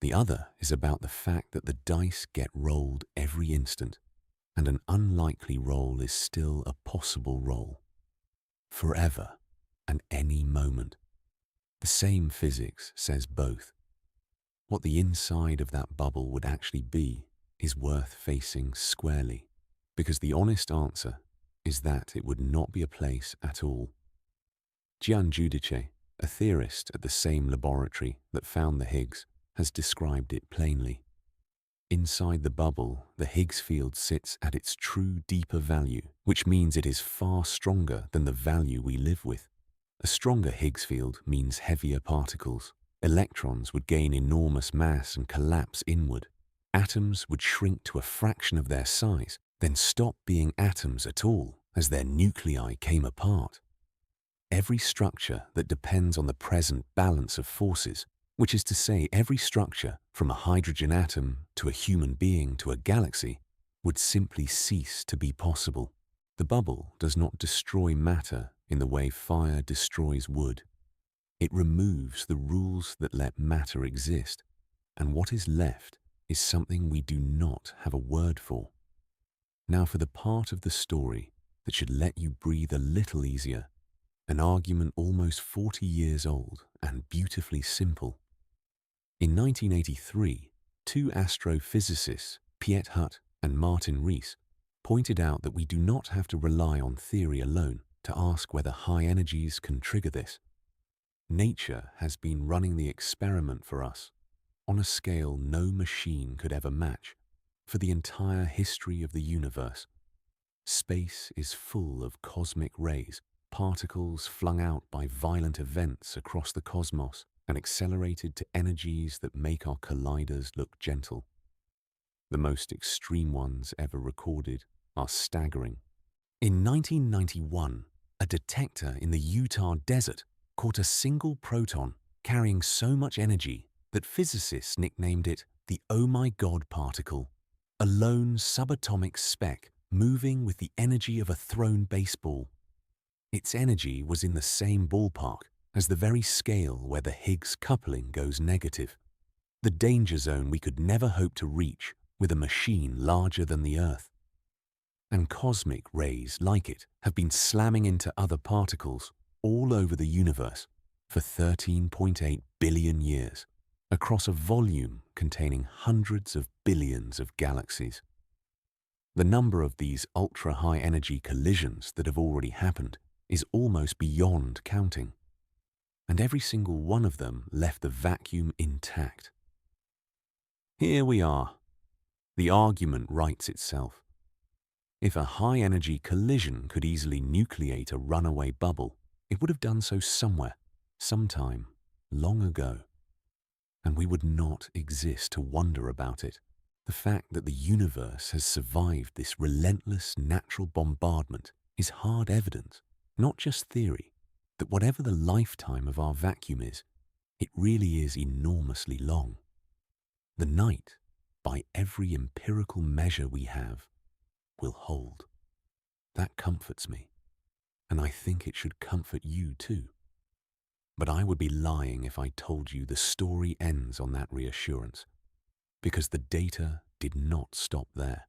The other is about the fact that the dice get rolled every instant, and an unlikely roll is still a possible roll. Forever, and any moment. The same physics says both. What the inside of that bubble would actually be is worth facing squarely, because the honest answer is that it would not be a place at all. Decay, a theorist at the same laboratory that found the Higgs, has described it plainly. Inside the bubble, the Higgs field sits at its true deeper value, which means it is far stronger than the value we live with. A stronger Higgs field means heavier particles. Electrons would gain enormous mass and collapse inward. Atoms would shrink to a fraction of their size, then stop being atoms at all as their nuclei came apart. Every structure that depends on the present balance of forces, which is to say every structure from a hydrogen atom to a human being to a galaxy, would simply cease to be possible. The bubble does not destroy matter in the way fire destroys wood. It removes the rules that let matter exist, and what is left is something we do not have a word for. Now for the part of the story that should let you breathe a little easier, an argument almost 40 years old and beautifully simple. In 1983, two astrophysicists, Piet Hut and Martin Rees, pointed out that we do not have to rely on theory alone to ask whether high energies can trigger this. Nature has been running the experiment for us on a scale no machine could ever match for the entire history of the universe. Space is full of cosmic rays, particles flung out by violent events across the cosmos and accelerated to energies that make our colliders look gentle. The most extreme ones ever recorded are staggering. In 1991, a detector in the Utah desert caught a single proton carrying so much energy that physicists nicknamed it the "oh my god" particle, a lone subatomic speck moving with the energy of a thrown baseball. Its energy was in the same ballpark as the very scale where the Higgs coupling goes negative, the danger zone we could never hope to reach with a machine larger than the Earth. And cosmic rays like it have been slamming into other particles all over the universe for 13.8 billion years, across a volume containing hundreds of billions of galaxies. The number of these ultra-high energy collisions that have already happened is almost beyond counting, and every single one of them left the vacuum intact. Here we are. The argument writes itself. If a high-energy collision could easily nucleate a runaway bubble, it would have done so somewhere, sometime, long ago. And we would not exist to wonder about it. The fact that the universe has survived this relentless natural bombardment is hard evidence, not just theory, that whatever the lifetime of our vacuum is, it really is enormously long. The night, by every empirical measure we have, will hold. That comforts me, and I think it should comfort you too. But I would be lying if I told you the story ends on that reassurance, because the data did not stop there.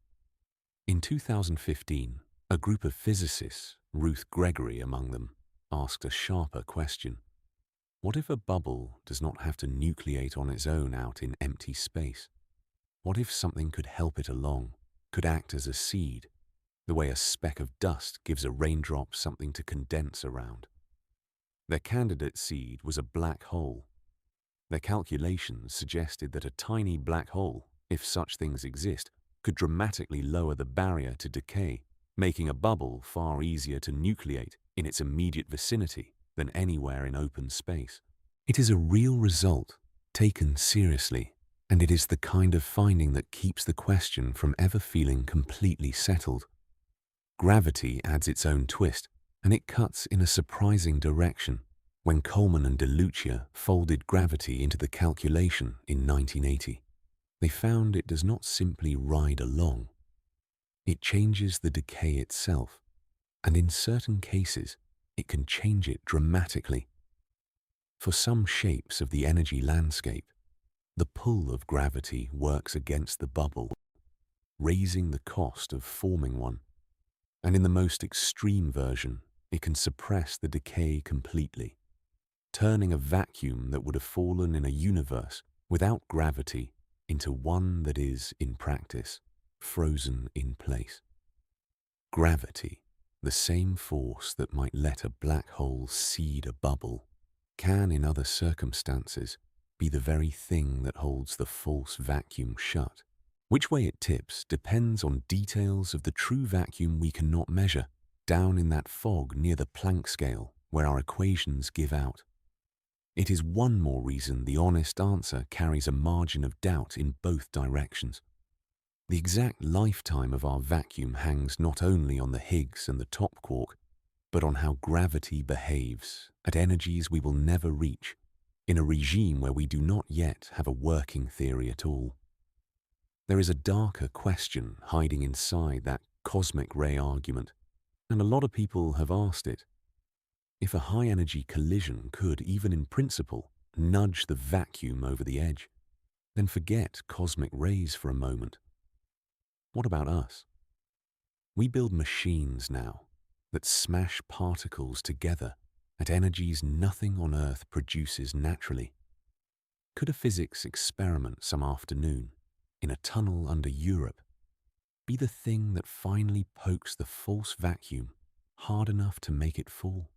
In 2015, a group of physicists, Ruth Gregory among them, asked a sharper question. What if a bubble does not have to nucleate on its own out in empty space? What if something could help it along, could act as a seed, the way a speck of dust gives a raindrop something to condense around? Their candidate seed was a black hole. Their calculations suggested that a tiny black hole, if such things exist, could dramatically lower the barrier to decay, making a bubble far easier to nucleate in its immediate vicinity than anywhere in open space. It is a real result, taken seriously, and it is the kind of finding that keeps the question from ever feeling completely settled. Gravity adds its own twist, and it cuts in a surprising direction. When Coleman and Luccia folded gravity into the calculation in 1980, they found it does not simply ride along. It changes the decay itself, and in certain cases, it can change it dramatically. For some shapes of the energy landscape, the pull of gravity works against the bubble, raising the cost of forming one. And in the most extreme version, it can suppress the decay completely, turning a vacuum that would have fallen in a universe without gravity into one that is, in practice, frozen in place. Gravity, the same force that might let a black hole seed a bubble, can, in other circumstances, be the very thing that holds the false vacuum shut. Which way it tips depends on details of the true vacuum we cannot measure, down in that fog near the Planck scale where our equations give out. It is one more reason the honest answer carries a margin of doubt in both directions. The exact lifetime of our vacuum hangs not only on the Higgs and the top quark, but on how gravity behaves at energies we will never reach, in a regime where we do not yet have a working theory at all. There is a darker question hiding inside that cosmic ray argument, and a lot of people have asked it. If a high-energy collision could, even in principle, nudge the vacuum over the edge, then forget cosmic rays for a moment. What about us? We build machines now that smash particles together at energies nothing on Earth produces naturally. Could a physics experiment some afternoon, in a tunnel under Europe, be the thing that finally pokes the false vacuum hard enough to make it fall?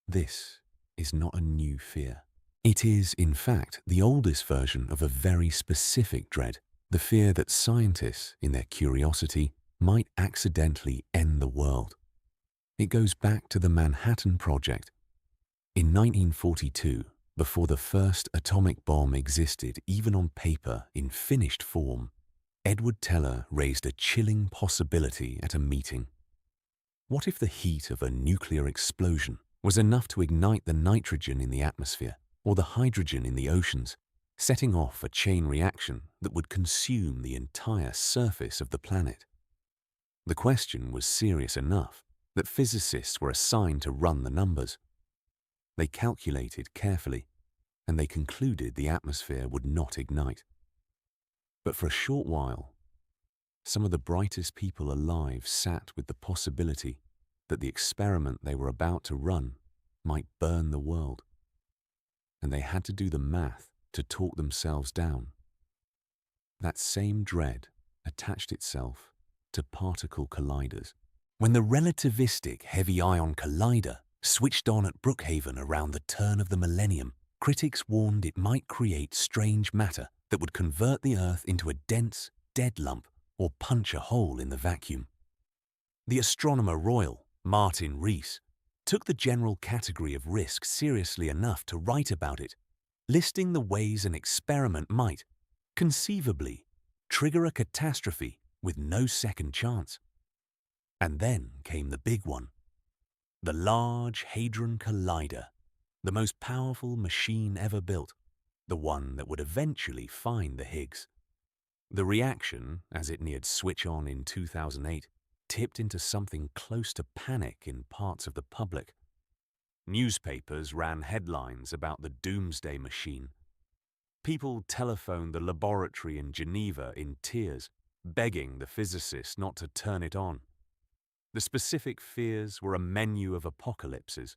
This is not a new fear. It is, in fact, the oldest version of a very specific dread, the fear that scientists, in their curiosity, might accidentally end the world. It goes back to the Manhattan Project. In 1942, before the first atomic bomb existed even on paper in finished form, Edward Teller raised a chilling possibility at a meeting. What if the heat of a nuclear explosion was enough to ignite the nitrogen in the atmosphere or the hydrogen in the oceans, setting off a chain reaction that would consume the entire surface of the planet? The question was serious enough that physicists were assigned to run the numbers. They calculated carefully, and they concluded the atmosphere would not ignite. But for a short while, some of the brightest people alive sat with the possibility that the experiment they were about to run might burn the world. And they had to do the math to talk themselves down. That same dread attached itself to particle colliders. When the relativistic heavy ion collider switched on at Brookhaven around the turn of the millennium, critics warned it might create strange matter that would convert the Earth into a dense, dead lump or punch a hole in the vacuum. The Astronomer Royal, Martin Rees, took the general category of risk seriously enough to write about it, listing the ways an experiment might, conceivably, trigger a catastrophe with no second chance. And then came the big one. The Large Hadron Collider, the most powerful machine ever built, the one that would eventually find the Higgs. The reaction, as it neared switch on in 2008, tipped into something close to panic in parts of the public. Newspapers ran headlines about the doomsday machine. People telephoned the laboratory in Geneva in tears, begging the physicists not to turn it on. The specific fears were a menu of apocalypses.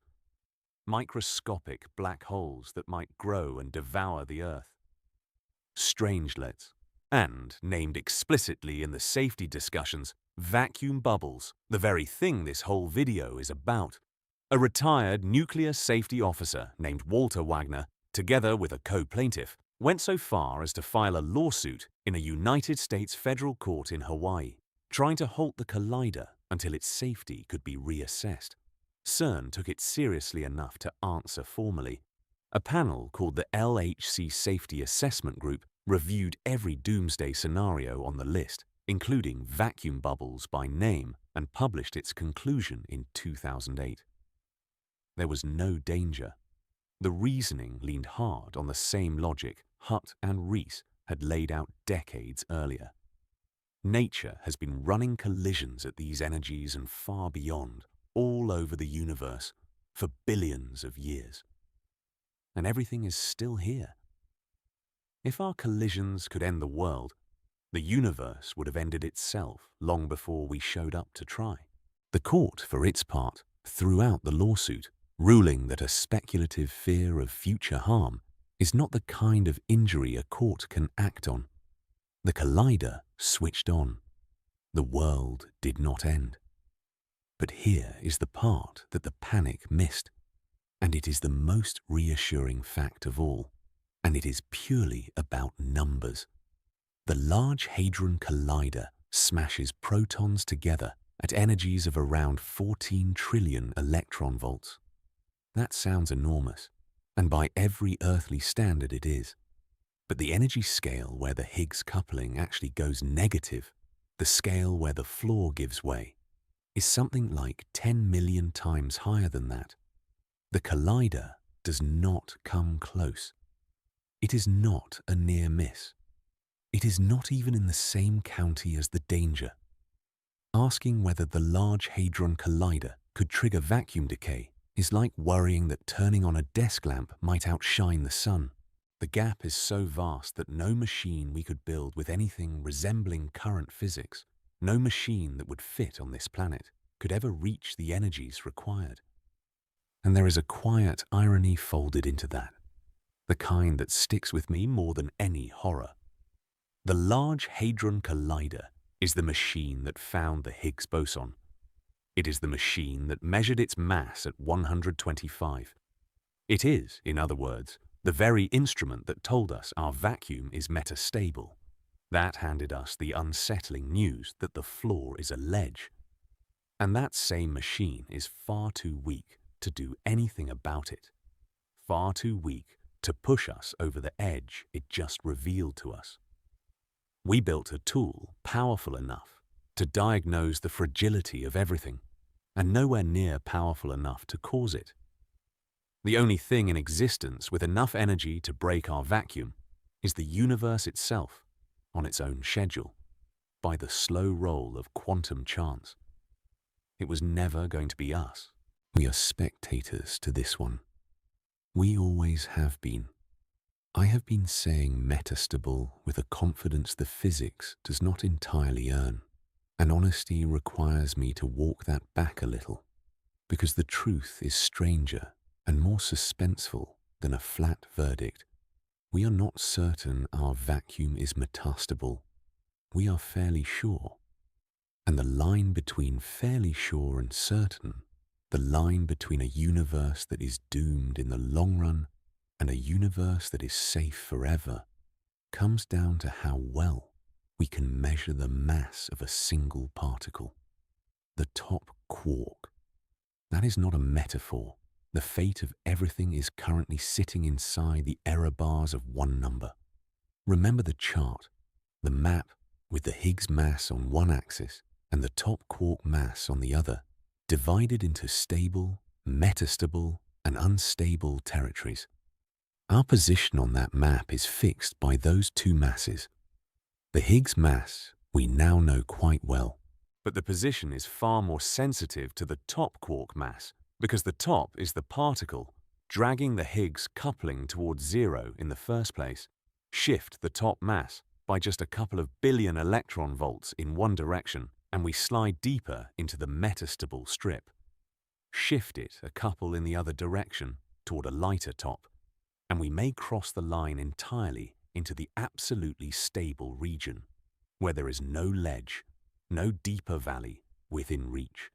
Microscopic black holes that might grow and devour the Earth. Strangelets, and, named explicitly in the safety discussions, vacuum bubbles, the very thing this whole video is about. A retired nuclear safety officer named Walter Wagner, together with a co-plaintiff, went so far as to file a lawsuit in a United States federal court in Hawaii, trying to halt the collider until its safety could be reassessed. CERN took it seriously enough to answer formally. A panel called the LHC Safety Assessment Group reviewed every doomsday scenario on the list, including vacuum bubbles by name, and published its conclusion in 2008. There was no danger. The reasoning leaned hard on the same logic Hutt and Rees had laid out decades earlier. Nature has been running collisions at these energies and far beyond, all over the universe, for billions of years. And everything is still here. If our collisions could end the world, the universe would have ended itself long before we showed up to try. The court, for its part, threw out the lawsuit, ruling that a speculative fear of future harm is not the kind of injury a court can act on. The collider switched on. The world did not end. But here is the part that the panic missed, and it is the most reassuring fact of all, and it is purely about numbers. The Large Hadron Collider smashes protons together at energies of around 14 trillion electron volts. That sounds enormous, and by every earthly standard it is. But the energy scale where the Higgs coupling actually goes negative, the scale where the floor gives way, is something like 10 million times higher than that. The collider does not come close. It is not a near miss. It is not even in the same county as the danger. Asking whether the Large Hadron Collider could trigger vacuum decay is like worrying that turning on a desk lamp might outshine the sun. The gap is so vast that no machine we could build with anything resembling current physics, no machine that would fit on this planet, could ever reach the energies required. And there is a quiet irony folded into that, the kind that sticks with me more than any horror. The Large Hadron Collider is the machine that found the Higgs boson. It is the machine that measured its mass at 125. It is, in other words, the very instrument that told us our vacuum is metastable. That handed us the unsettling news that the floor is a ledge. And that same machine is far too weak to do anything about it. Far too weak to push us over the edge it just revealed to us. We built a tool powerful enough to diagnose the fragility of everything, and nowhere near powerful enough to cause it. The only thing in existence with enough energy to break our vacuum is the universe itself, on its own schedule, by the slow roll of quantum chance. It was never going to be us. We are spectators to this one. We always have been. I have been saying metastable with a confidence the physics does not entirely earn, and honesty requires me to walk that back a little, because the truth is stranger and more suspenseful than a flat verdict. We are not certain our vacuum is metastable. We are fairly sure. And the line between fairly sure and certain, the line between a universe that is doomed in the long run and a universe that is safe forever, comes down to how well we can measure the mass of a single particle. The top quark. That is not a metaphor. The fate of everything is currently sitting inside the error bars of one number. Remember the chart, the map with the Higgs mass on one axis and the top quark mass on the other, divided into stable, metastable, and unstable territories. Our position on that map is fixed by those two masses. The Higgs mass we now know quite well, but the position is far more sensitive to the top quark mass, because the top is the particle dragging the Higgs coupling towards zero in the first place. Shift the top mass by just a couple of billion electron volts in one direction, and we slide deeper into the metastable strip. Shift it a couple in the other direction toward a lighter top, and we may cross the line entirely into the absolutely stable region, where there is no ledge, no deeper valley within reach,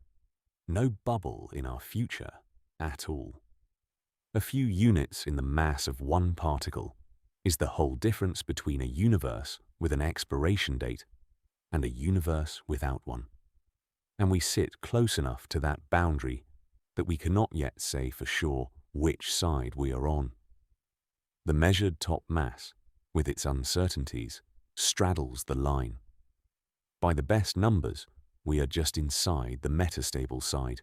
no bubble in our future at all. A few units in the mass of one particle is the whole difference between a universe with an expiration date and a universe without one. And we sit close enough to that boundary that we cannot yet say for sure which side we are on. The measured top mass, with its uncertainties, straddles the line. By the best numbers, we are just inside the metastable side.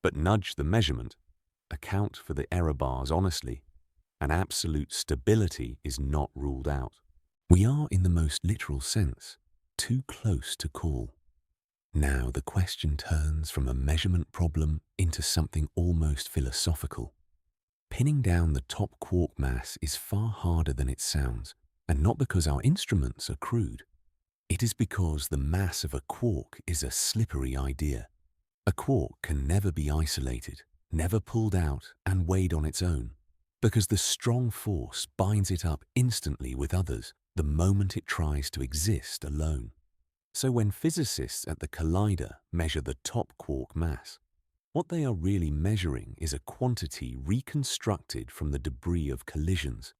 But nudge the measurement, account for the error bars honestly, and absolute stability is not ruled out. We are, in the most literal sense, too close to call. Now the question turns from a measurement problem into something almost philosophical. Pinning down the top quark mass is far harder than it sounds, and not because our instruments are crude. It is because the mass of a quark is a slippery idea. A quark can never be isolated, never pulled out and weighed on its own, because the strong force binds it up instantly with others the moment it tries to exist alone. So when physicists at the collider measure the top quark mass, what they are really measuring is a quantity reconstructed from the debris of collisions,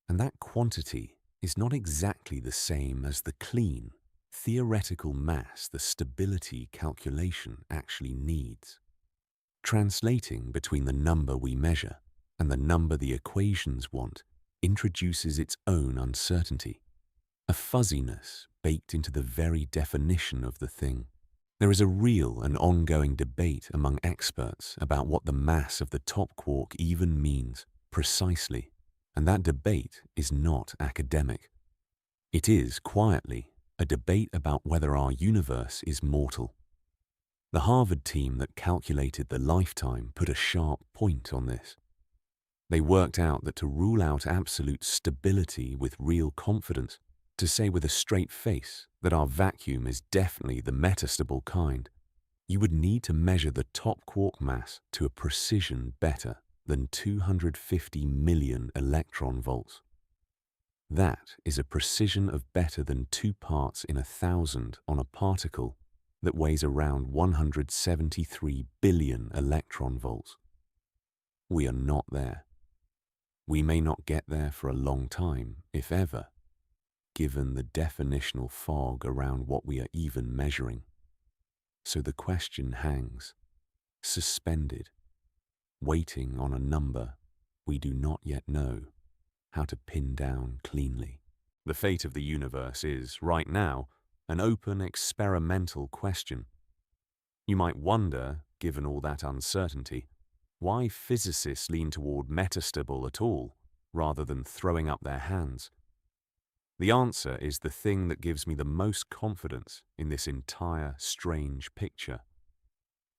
and that quantity is not exactly the same as the clean, theoretical mass the stability calculation actually needs. Translating between the number we measure and the number the equations want introduces its own uncertainty, a fuzziness baked into the very definition of the thing. There is a real and ongoing debate among experts about what the mass of the top quark even means precisely, and that debate is not academic. It is, quietly, a debate about whether our universe is mortal. The Harvard team that calculated the lifetime put a sharp point on this. They worked out that to rule out absolute stability with real confidence, to say with a straight face that our vacuum is definitely the metastable kind, you would need to measure the top quark mass to a precision better than 250 million electron volts. That is a precision of better than 2 parts in 1,000 on a particle that weighs around 173 billion electron volts. We are not there. We may not get there for a long time, if ever, given the definitional fog around what we are even measuring. So the question hangs, suspended, waiting on a number we do not yet know how to pin down cleanly. The fate of the universe is, right now, an open experimental question. You might wonder, given all that uncertainty, why physicists lean toward metastable at all, rather than throwing up their hands. The answer is the thing that gives me the most confidence in this entire strange picture.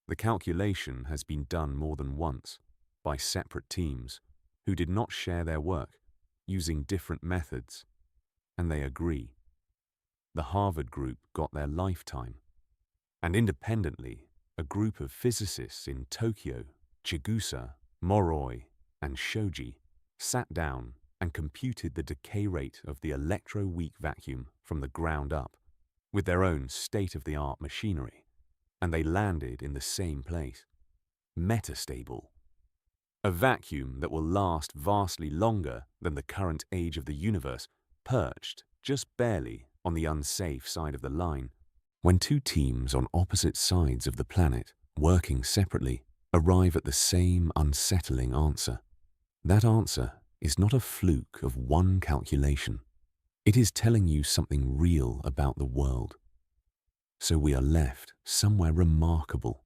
The calculation has been done more than once by separate teams who did not share their work, using different methods, and they agree. The Harvard group got their lifetime, and independently, a group of physicists in Tokyo, Chigusa, Moroi, and Shoji sat down and computed the decay rate of the electroweak vacuum from the ground up with their own state-of-the-art machinery, and they landed in the same place, metastable. A vacuum that will last vastly longer than the current age of the universe, perched just barely on the unsafe side of the line. When two teams on opposite sides of the planet, working separately, arrive at the same unsettling answer, that answer is not a fluke of one calculation. It is telling you something real about the world. So we are left somewhere remarkable,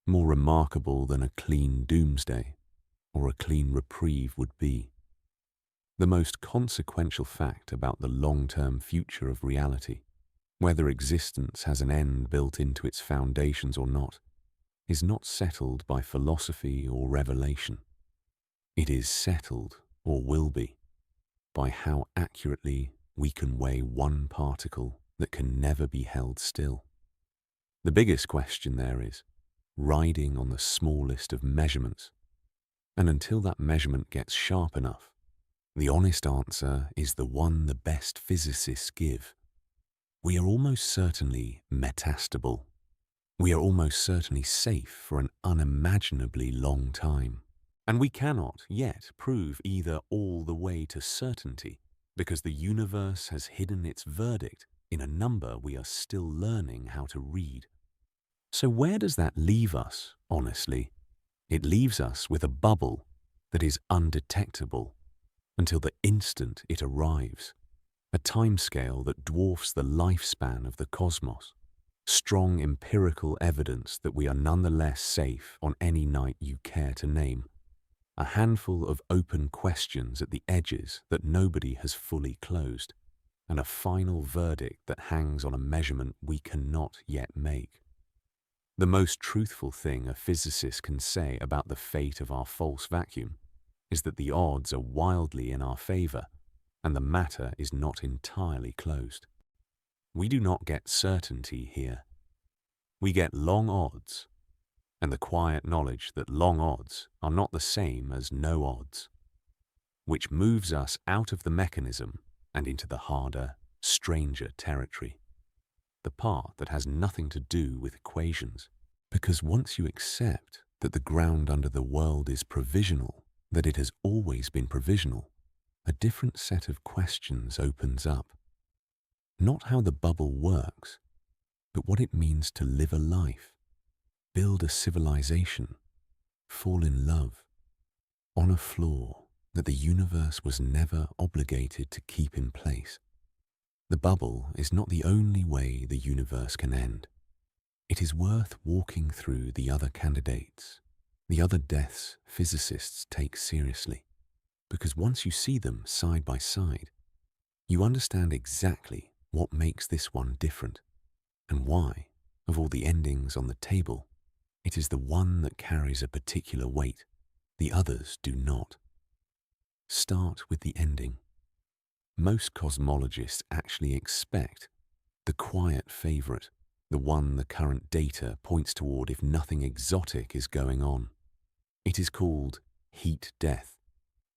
more remarkable than a clean doomsday or a clean reprieve would be. The most consequential fact about the long-term future of reality, whether existence has an end built into its foundations or not, is not settled by philosophy or revelation. It is settled, or will be, by how accurately we can weigh one particle that can never be held still. The biggest question there is, riding on the smallest of measurements, and until that measurement gets sharp enough, the honest answer is the one the best physicists give. We are almost certainly metastable. We are almost certainly safe for an unimaginably long time. And we cannot yet prove either all the way to certainty, because the universe has hidden its verdict in a number we are still learning how to read. So where does that leave us, honestly? It leaves us with a bubble that is undetectable until the instant it arrives, a timescale that dwarfs the lifespan of the cosmos, strong empirical evidence that we are nonetheless safe on any night you care to name, a handful of open questions at the edges that nobody has fully closed, and a final verdict that hangs on a measurement we cannot yet make. The most truthful thing a physicist can say about the fate of our false vacuum is that the odds are wildly in our favor and the matter is not entirely closed. We do not get certainty here. We get long odds, and the quiet knowledge that long odds are not the same as no odds, which moves us out of the mechanism and into the harder, stranger territory, the part that has nothing to do with equations. Because once you accept that the ground under the world is provisional, that it has always been provisional, a different set of questions opens up. Not how the bubble works, but what it means to live a life, build a civilization, fall in love, on a floor that the universe was never obligated to keep in place. The bubble is not the only way the universe can end. It is worth walking through the other candidates, the other deaths physicists take seriously, because once you see them side by side, you understand exactly what makes this one different, and why, of all the endings on the table, it is the one that carries a particular weight. The others do not. Start with the ending. Most cosmologists actually expect the quiet favorite, the one the current data points toward if nothing exotic is going on. It is called heat death,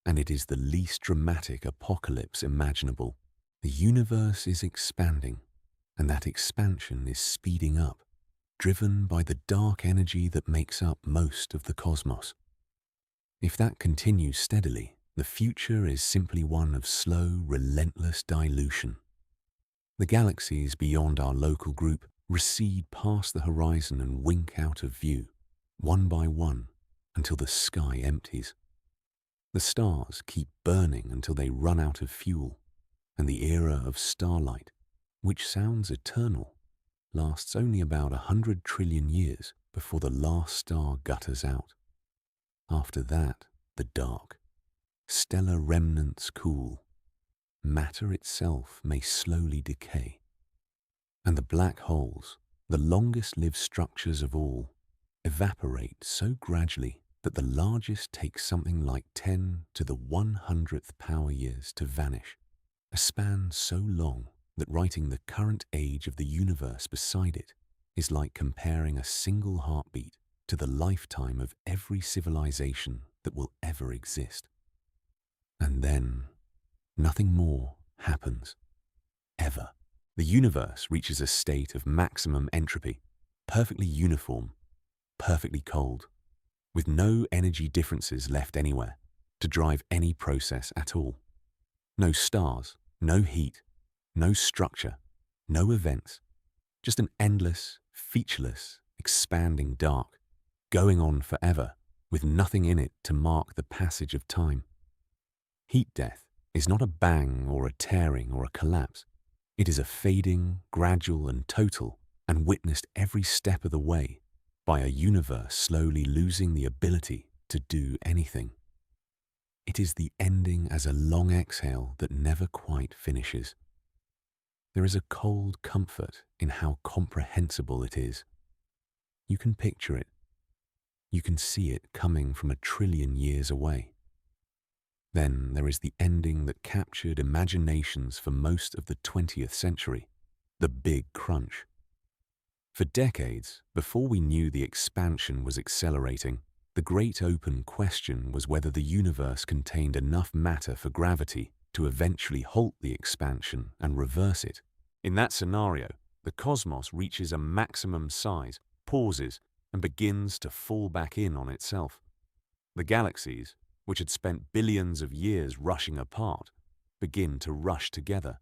and it is the least dramatic apocalypse imaginable. The universe is expanding, and that expansion is speeding up, driven by the dark energy that makes up most of the cosmos. If that continues steadily, the future is simply one of slow, relentless dilution. The galaxies beyond our local group recede past the horizon and wink out of view, one by one, until the sky empties. The stars keep burning until they run out of fuel, and the era of starlight, which sounds eternal, lasts only about 100 trillion years before the last star gutters out. After that, the dark. Stellar remnants cool. Matter itself may slowly decay. And the black holes, the longest-lived structures of all, evaporate so gradually that the largest take something like 10 to the 100th power years to vanish, a span so long that writing the current age of the universe beside it is like comparing a single heartbeat to the lifetime of every civilization that will ever exist. And then, nothing more happens, ever. The universe reaches a state of maximum entropy, perfectly uniform, perfectly cold, with no energy differences left anywhere to drive any process at all. No stars, no heat, no structure, no events, just an endless, featureless, expanding dark, going on forever, with nothing in it to mark the passage of time. Heat death is not a bang or a tearing or a collapse. It is a fading, gradual and total, and witnessed every step of the way by a universe slowly losing the ability to do anything. It is the ending as a long exhale that never quite finishes. There is a cold comfort in how comprehensible it is. You can picture it. You can see it coming from 1 trillion years away. Then there is the ending that captured imaginations for most of the 20th century, the Big Crunch. For decades, before we knew the expansion was accelerating, the great open question was whether the universe contained enough matter for gravity to eventually halt the expansion and reverse it. In that scenario, the cosmos reaches a maximum size, pauses, and begins to fall back in on itself. The galaxies, which had spent billions of years rushing apart, begin to rush together.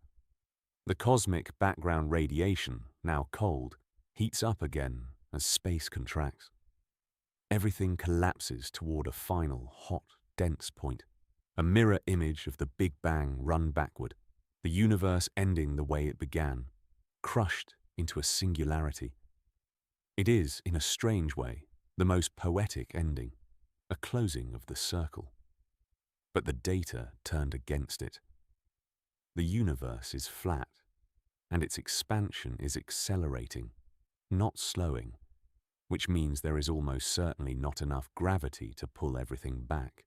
The cosmic background radiation, now cold, heats up again as space contracts. Everything collapses toward a final, hot, dense point, a mirror image of the Big Bang run backward, the universe ending the way it began, crushed into a singularity. It is, in a strange way, the most poetic ending, a closing of the circle. But the data turned against it. The universe is flat, and its expansion is accelerating, not slowing, which means there is almost certainly not enough gravity to pull everything back.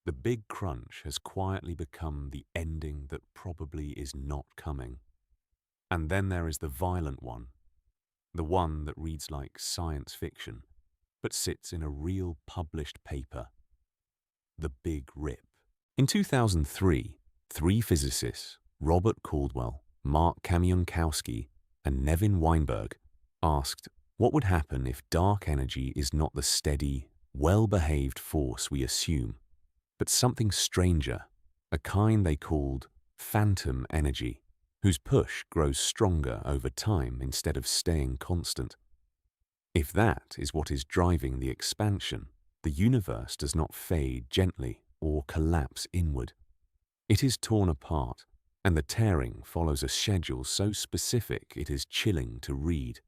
The big crunch has quietly become the ending that probably is not coming. And then there is the violent one, the one that reads like science fiction, but sits in a real published paper. The Big Rip. In 2003, three physicists, Robert Caldwell, Mark Kamionkowski, and Nevin Weinberg, asked what would happen if dark energy is not the steady, well-behaved force we assume, but something stranger, a kind they called phantom energy, whose push grows stronger over time instead of staying constant. If that is what is driving the expansion, the universe does not fade gently or collapse inward. It is torn apart, and the tearing follows a schedule so specific it is chilling to read.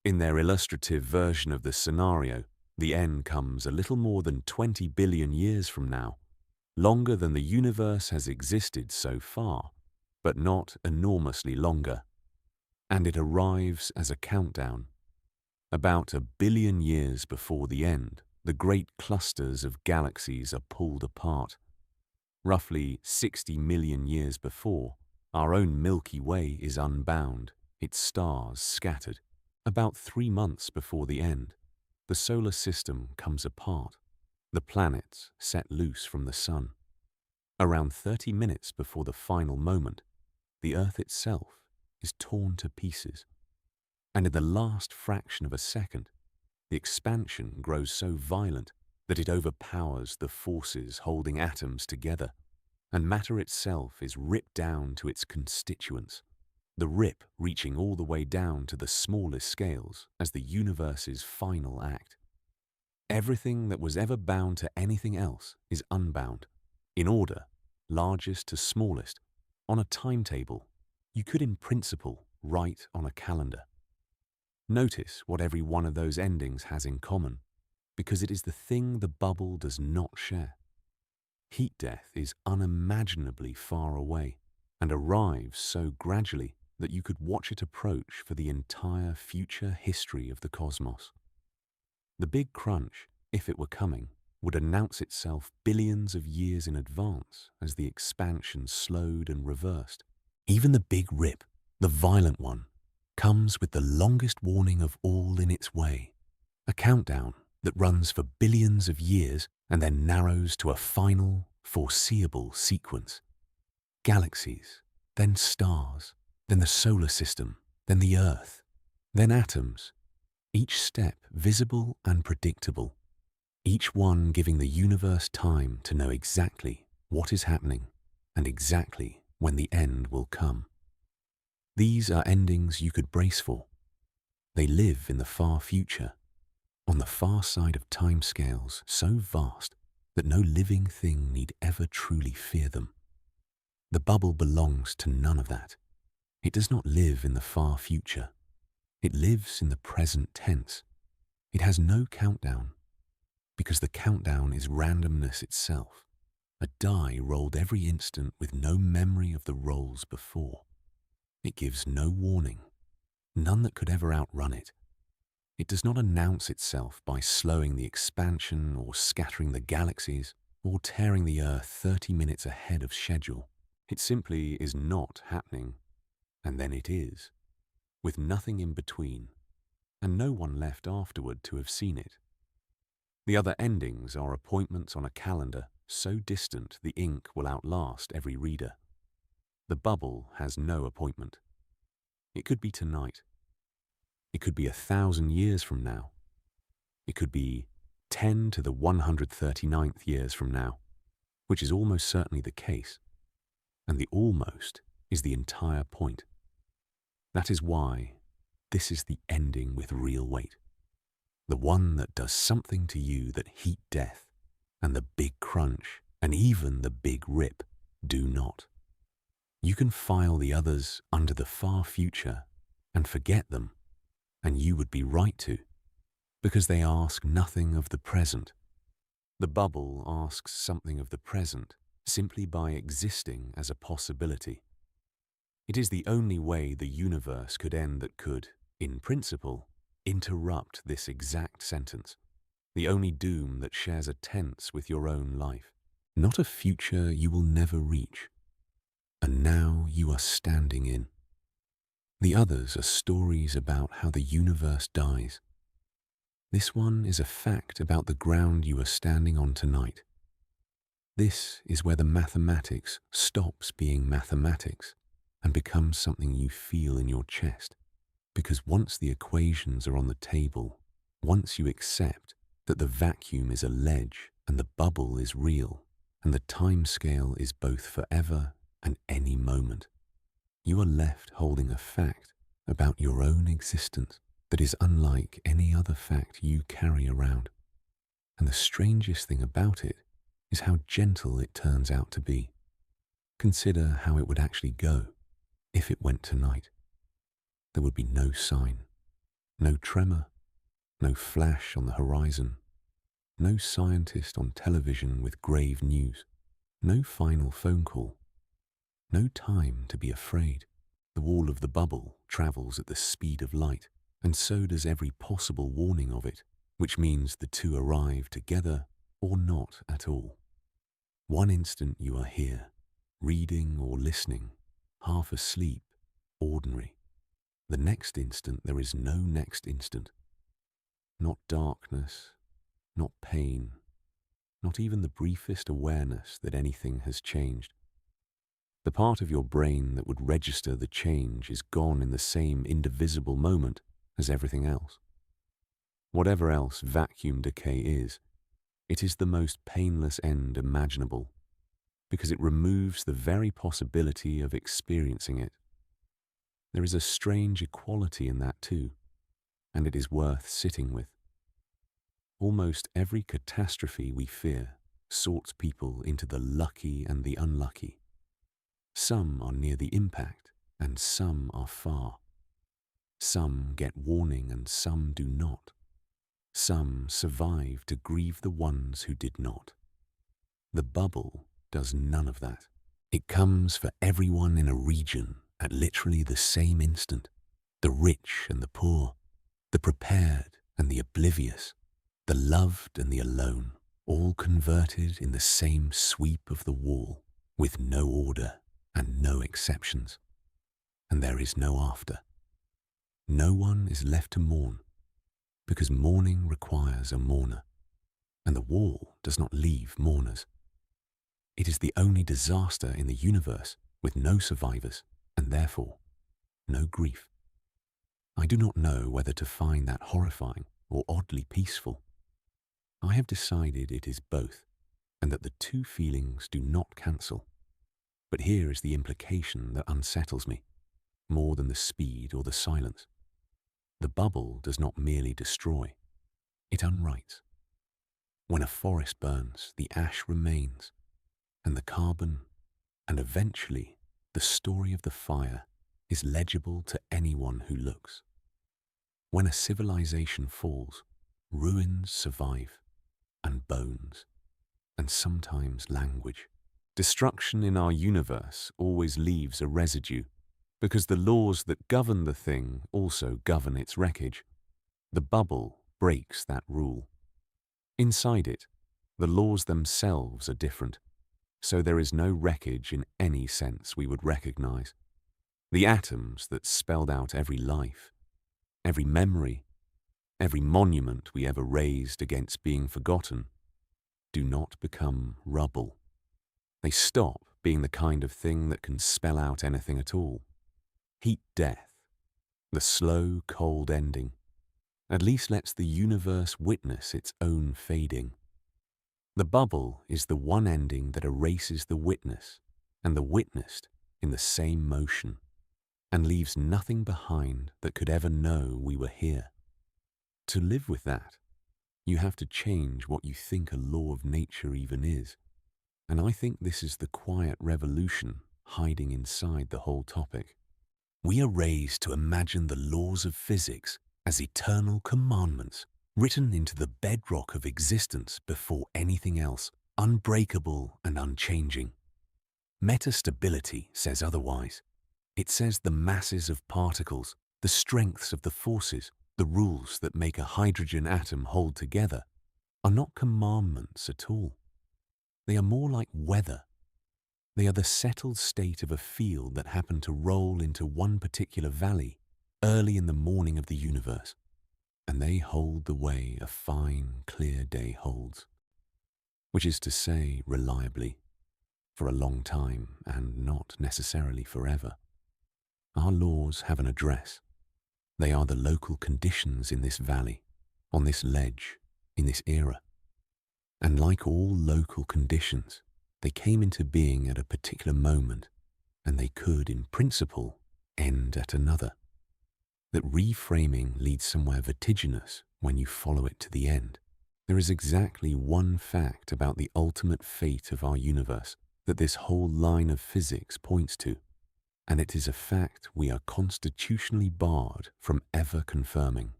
In their illustrative version of the scenario, the end comes a little more than 20 billion years from now, longer than the universe has existed so far, but not enormously longer. And it arrives as a countdown. About 1 billion years before the end, the great clusters of galaxies are pulled apart. Roughly 60 million years before, our own Milky Way is unbound, its stars scattered. About 3 months before the end, the solar system comes apart, the planets set loose from the sun. Around 30 minutes before the final moment, the Earth itself is torn to pieces. And in the last fraction of a second, the expansion grows so violent that it overpowers the forces holding atoms together, and matter itself is ripped down to its constituents, the rip reaching all the way down to the smallest scales as the universe's final act. Everything that was ever bound to anything else is unbound, in order, largest to smallest, on a timetable you could in principle write on a calendar. Notice what every one of those endings has in common, because it is the thing the bubble does not share. Heat death is unimaginably far away and arrives so gradually that you could watch it approach for the entire future history of the cosmos. The big crunch, if it were coming, would announce itself billions of years in advance as the expansion slowed and reversed. Even the big rip, the violent one, comes with the longest warning of all in its way, a countdown that runs for billions of years and then narrows to a final, foreseeable sequence. Galaxies, then stars, then the solar system, then the Earth, then atoms, each step visible and predictable, each one giving the universe time to know exactly what is happening and exactly when the end will come. These are endings you could brace for. They live in the far future, on the far side of timescales so vast that no living thing need ever truly fear them. The bubble belongs to none of that. It does not live in the far future. It lives in the present tense. It has no countdown, because the countdown is randomness itself, a die rolled every instant with no memory of the rolls before. It gives no warning, none that could ever outrun it. It does not announce itself by slowing the expansion or scattering the galaxies or tearing the Earth 30 minutes ahead of schedule. It simply is not happening, and then it is, with nothing in between, and no one left afterward to have seen it. The other endings are appointments on a calendar so distant the ink will outlast every reader. The bubble has no appointment. It could be tonight. It could be 1,000 years from now. It could be 10 to the 139th years from now, which is almost certainly the case. And the almost is the entire point. That is why this is the ending with real weight. The one that does something to you that heat death and the big crunch and even the big rip do not. You can file the others under the far future and forget them, and you would be right to, because they ask nothing of the present. The bubble asks something of the present simply by existing as a possibility. It is the only way the universe could end that could, in principle, interrupt this exact sentence, the only doom that shares a tense with your own life. Not a future you will never reach, and now you are standing in. The others are stories about how the universe dies. This one is a fact about the ground you are standing on tonight. This is where the mathematics stops being mathematics and becomes something you feel in your chest. Because once the equations are on the table, once you accept that the vacuum is a ledge and the bubble is real and the time scale is both forever and any moment, you are left holding a fact about your own existence that is unlike any other fact you carry around. And the strangest thing about it is how gentle it turns out to be. Consider how it would actually go if it went tonight. There would be no sign, no tremor, no flash on the horizon, no scientist on television with grave news, no final phone call, no time to be afraid. The wall of the bubble travels at the speed of light, and so does every possible warning of it, which means the two arrive together or not at all. One instant you are here, reading or listening, half asleep, ordinary. The next instant there is no next instant. Not darkness, not pain, not even the briefest awareness that anything has changed. The part of your brain that would register the change is gone in the same indivisible moment as everything else. Whatever else vacuum decay is, it is the most painless end imaginable, because it removes the very possibility of experiencing it. There is a strange equality in that too, and it is worth sitting with. Almost every catastrophe we fear sorts people into the lucky and the unlucky. Some are near the impact, and some are far. Some get warning and some do not. Some survive to grieve the ones who did not. The bubble does none of that. It comes for everyone in a region at literally the same instant. The rich and the poor, the prepared and the oblivious, the loved and the alone, all converted in the same sweep of the wall, with no order and no exceptions. And there is no after. No one is left to mourn, because mourning requires a mourner, and the wall does not leave mourners. It is the only disaster in the universe with no survivors, and therefore no grief. I do not know whether to find that horrifying or oddly peaceful. I have decided it is both, and that the two feelings do not cancel. But here is the implication that unsettles me, more than the speed or the silence. The bubble does not merely destroy, it unwrites. When a forest burns, the ash remains, and the carbon, and eventually the story of the fire is legible to anyone who looks. When a civilization falls, ruins survive, and bones, and sometimes language. Destruction in our universe always leaves a residue, because the laws that govern the thing also govern its wreckage. The bubble breaks that rule. Inside it, the laws themselves are different, so there is no wreckage in any sense we would recognize. The atoms that spelled out every life, every memory, every monument we ever raised against being forgotten, do not become rubble. They stop being the kind of thing that can spell out anything at all. Heat death, the slow, cold ending, at least lets the universe witness its own fading. The bubble is the one ending that erases the witness and the witnessed in the same motion, and leaves nothing behind that could ever know we were here. To live with that, you have to change what you think a law of nature even is. And I think this is the quiet revolution hiding inside the whole topic. We are raised to imagine the laws of physics as eternal commandments written into the bedrock of existence before anything else, unbreakable and unchanging. Metastability says otherwise. It says the masses of particles, the strengths of the forces, the rules that make a hydrogen atom hold together are not commandments at all. They are more like weather. They are the settled state of a field that happened to roll into one particular valley early in the morning of the universe, and they hold the way a fine, clear day holds, which is to say, reliably, for a long time and not necessarily forever. Our laws have an address. They are the local conditions in this valley, on this ledge, in this era. And like all local conditions, they came into being at a particular moment, and they could, in principle, end at another. That reframing leads somewhere vertiginous when you follow it to the end. There is exactly one fact about the ultimate fate of our universe that this whole line of physics points to, and it is a fact we are constitutionally barred from ever confirming.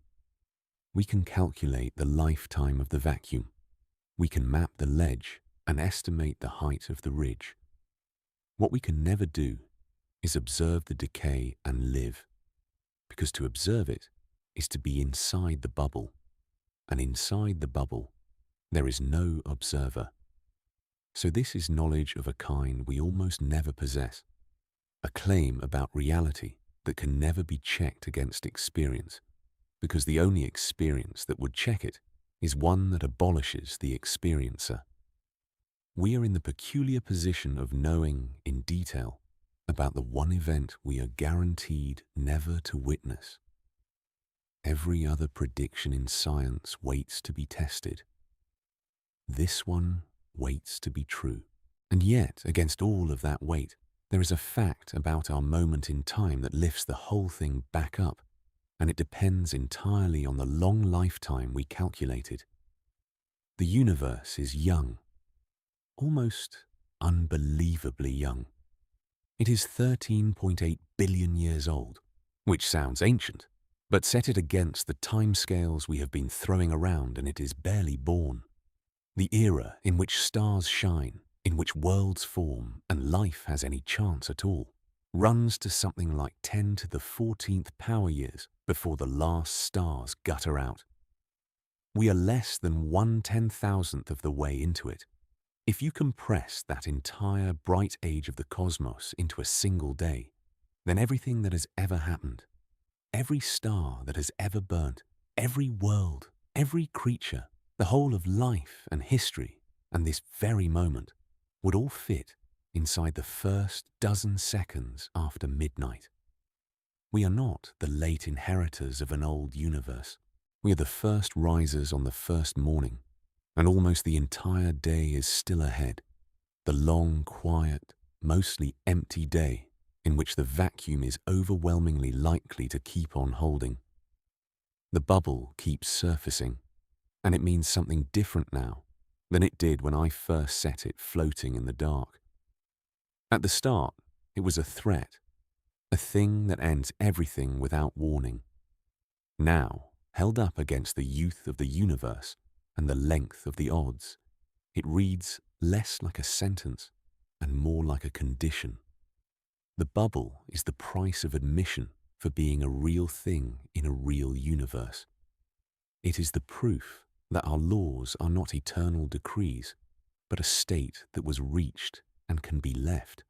We can calculate the lifetime of the vacuum. We can map the ledge and estimate the height of the ridge. What we can never do is observe the decay and live, because to observe it is to be inside the bubble, and inside the bubble there is no observer. So this is knowledge of a kind we almost never possess, a claim about reality that can never be checked against experience, because the only experience that would check it is one that abolishes the experiencer. We are in the peculiar position of knowing in detail about the one event we are guaranteed never to witness. Every other prediction in science waits to be tested. This one waits to be true. And yet, against all of that weight, there is a fact about our moment in time that lifts the whole thing back up, and it depends entirely on the long lifetime we calculated. The universe is young, almost unbelievably young. It is 13.8 billion years old, which sounds ancient, but set it against the timescales we have been throwing around and it is barely born. The era in which stars shine, in which worlds form and life has any chance at all, runs to something like 10 to the 14th power years before the last stars gutter out. We are less than 1/10,000th of the way into it. If you compress that entire bright age of the cosmos into a single day, then everything that has ever happened, every star that has ever burnt, every world, every creature, the whole of life and history, and this very moment, would all fit inside the first dozen seconds after midnight. We are not the late inheritors of an old universe. We are the first risers on the first morning, and almost the entire day is still ahead, the long, quiet, mostly empty day in which the vacuum is overwhelmingly likely to keep on holding. The bubble keeps surfacing, and it means something different now than it did when I first set it floating in the dark. At the start, it was a threat, a thing that ends everything without warning. Now, held up against the youth of the universe and the length of the odds, it reads less like a sentence and more like a condition. The bubble is the price of admission for being a real thing in a real universe. It is the proof that our laws are not eternal decrees, but a state that was reached and can be left,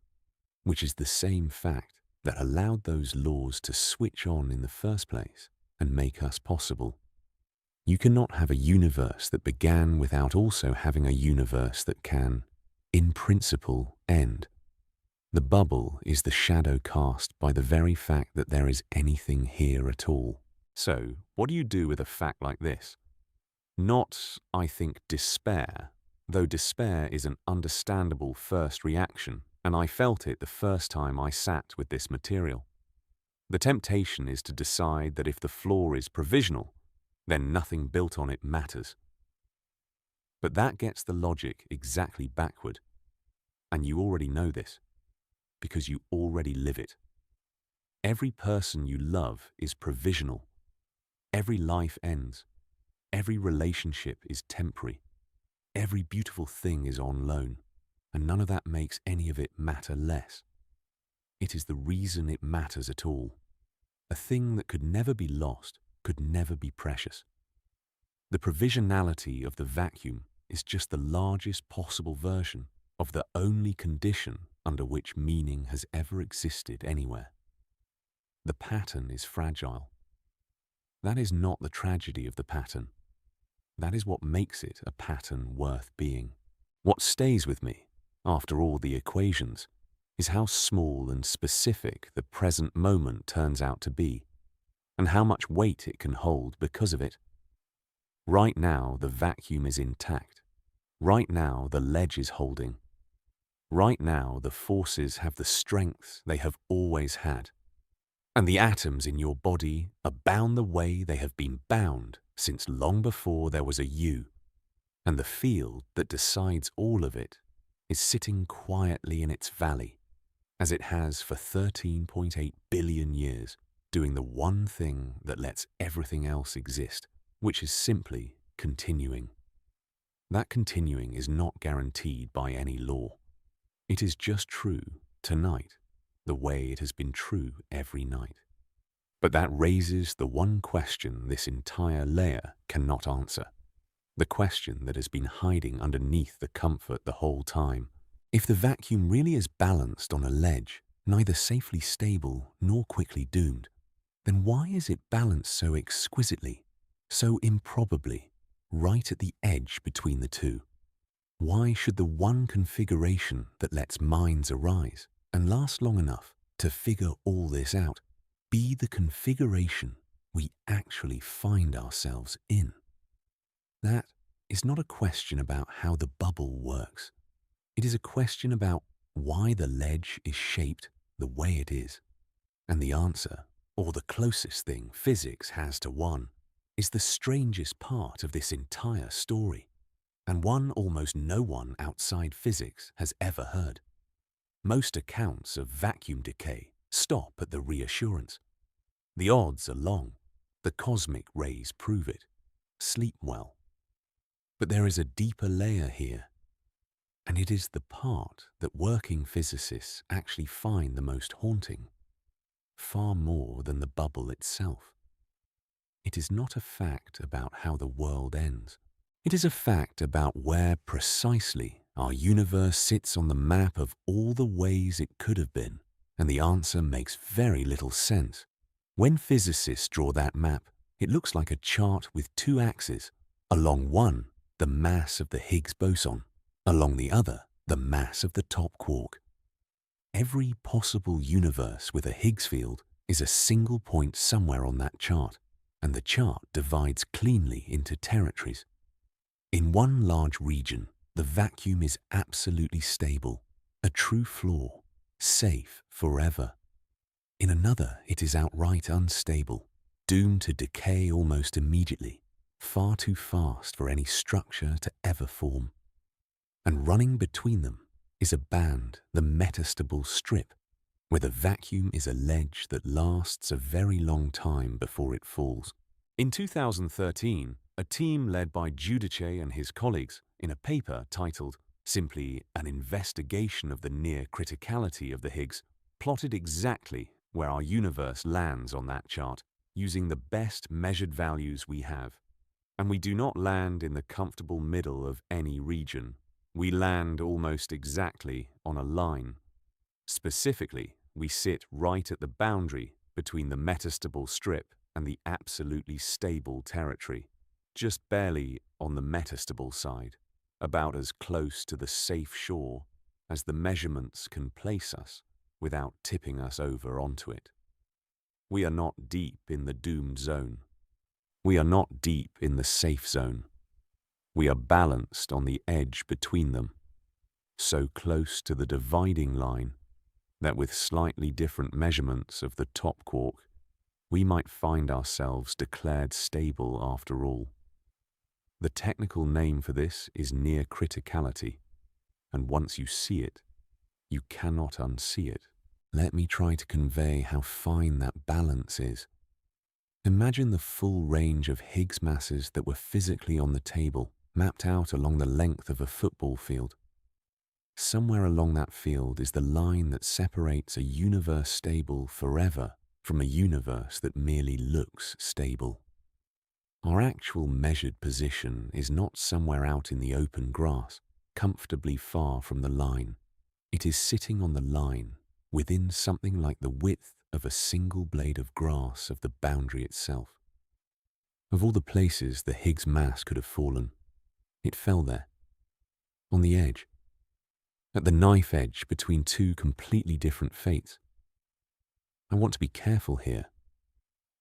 which is the same fact that allowed those laws to switch on in the first place and make us possible. You cannot have a universe that began without also having a universe that can, in principle, end. The bubble is the shadow cast by the very fact that there is anything here at all. So, what do you do with a fact like this? Not, I think, despair, though despair is an understandable first reaction, and I felt it the first time I sat with this material. The temptation is to decide that if the floor is provisional, then nothing built on it matters. But that gets the logic exactly backward, and you already know this, because you already live it. Every person you love is provisional. Every life ends. Every relationship is temporary. Every beautiful thing is on loan. and none of that makes any of it matter less. It is the reason it matters at all. A thing that could never be lost, could never be precious. The provisionality of the vacuum is just the largest possible version of the only condition under which meaning has ever existed anywhere. The pattern is fragile. That is not the tragedy of the pattern. That is what makes it a pattern worth being. What stays with me, after all the equations, is how small and specific the present moment turns out to be, and how much weight it can hold because of it. Right now, the vacuum is intact. Right now, the ledge is holding. Right now, the forces have the strength they have always had. And the atoms in your body are bound the way they have been bound since long before there was a you. And the field that decides all of it is sitting quietly in its valley, as it has for 13.8 billion years, doing the one thing that lets everything else exist, which is simply continuing. That continuing is not guaranteed by any law. It is just true tonight, the way it has been true every night. But that raises the one question this entire layer cannot answer. The question that has been hiding underneath the comfort the whole time. If the vacuum really is balanced on a ledge, neither safely stable nor quickly doomed, then why is it balanced so exquisitely, so improbably, right at the edge between the two? Why should the one configuration that lets minds arise and last long enough to figure all this out be the configuration we actually find ourselves in? That is not a question about how the bubble works. It is a question about why the ledge is shaped the way it is. And the answer, or the closest thing physics has to one, is the strangest part of this entire story, and one almost no one outside physics has ever heard. Most accounts of vacuum decay stop at the reassurance. The odds are long. The cosmic rays prove it. Sleep well. But there is a deeper layer here, and it is the part that working physicists actually find the most haunting, far more than the bubble itself. It is not a fact about how the world ends. It is a fact about where precisely our universe sits on the map of all the ways it could have been, and the answer makes very little sense. When physicists draw that map, it looks like a chart with two axes. Along one, the mass of the Higgs boson. Along the other, the mass of the top quark. Every possible universe with a Higgs field is a single point somewhere on that chart, and the chart divides cleanly into territories. In one large region, the vacuum is absolutely stable, a true floor, safe forever. In another, it is outright unstable, doomed to decay almost immediately, far too fast for any structure to ever form. And running between them is a band, the metastable strip, where the vacuum is a ledge that lasts a very long time before it falls. In 2013, a team led by Decay and his colleagues, in a paper titled simply An Investigation of the Near Criticality of the Higgs, plotted exactly where our universe lands on that chart using the best measured values we have. And we do not land in the comfortable middle of any region. We land almost exactly on a line. Specifically, we sit right at the boundary between the metastable strip and the absolutely stable territory, just barely on the metastable side, about as close to the safe shore as the measurements can place us without tipping us over onto it. We are not deep in the doomed zone. We are not deep in the safe zone. We are balanced on the edge between them, so close to the dividing line that with slightly different measurements of the top quark, we might find ourselves declared stable after all. The technical name for this is near criticality, and once you see it, you cannot unsee it. Let me try to convey how fine that balance is. Imagine the full range of Higgs masses that were physically on the table, mapped out along the length of a football field. Somewhere along that field is the line that separates a universe stable forever from a universe that merely looks stable. Our actual measured position is not somewhere out in the open grass, comfortably far from the line. It is sitting on the line, within something like the width of a single blade of grass of the boundary itself. Of all the places the Higgs mass could have fallen, it fell there, on the edge, at the knife edge between two completely different fates. I want to be careful here,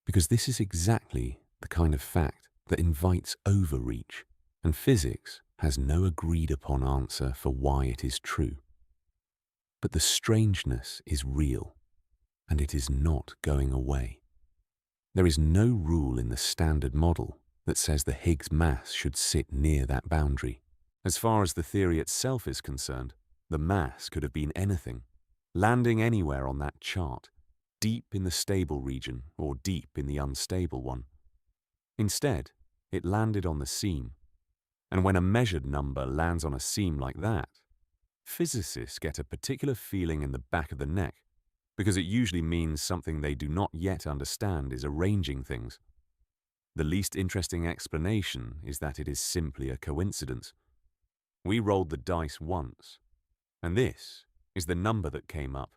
because this is exactly the kind of fact that invites overreach, and physics has no agreed-upon answer for why it is true. But the strangeness is real, and it is not going away. There is no rule in the standard model that says the Higgs mass should sit near that boundary. As far as the theory itself is concerned, the mass could have been anything, landing anywhere on that chart, deep in the stable region or deep in the unstable one. Instead, it landed on the seam, and when a measured number lands on a seam like that, physicists get a particular feeling in the back of the neck, because it usually means something they do not yet understand is arranging things. The least interesting explanation is that it is simply a coincidence. We rolled the dice once, and this is the number that came up,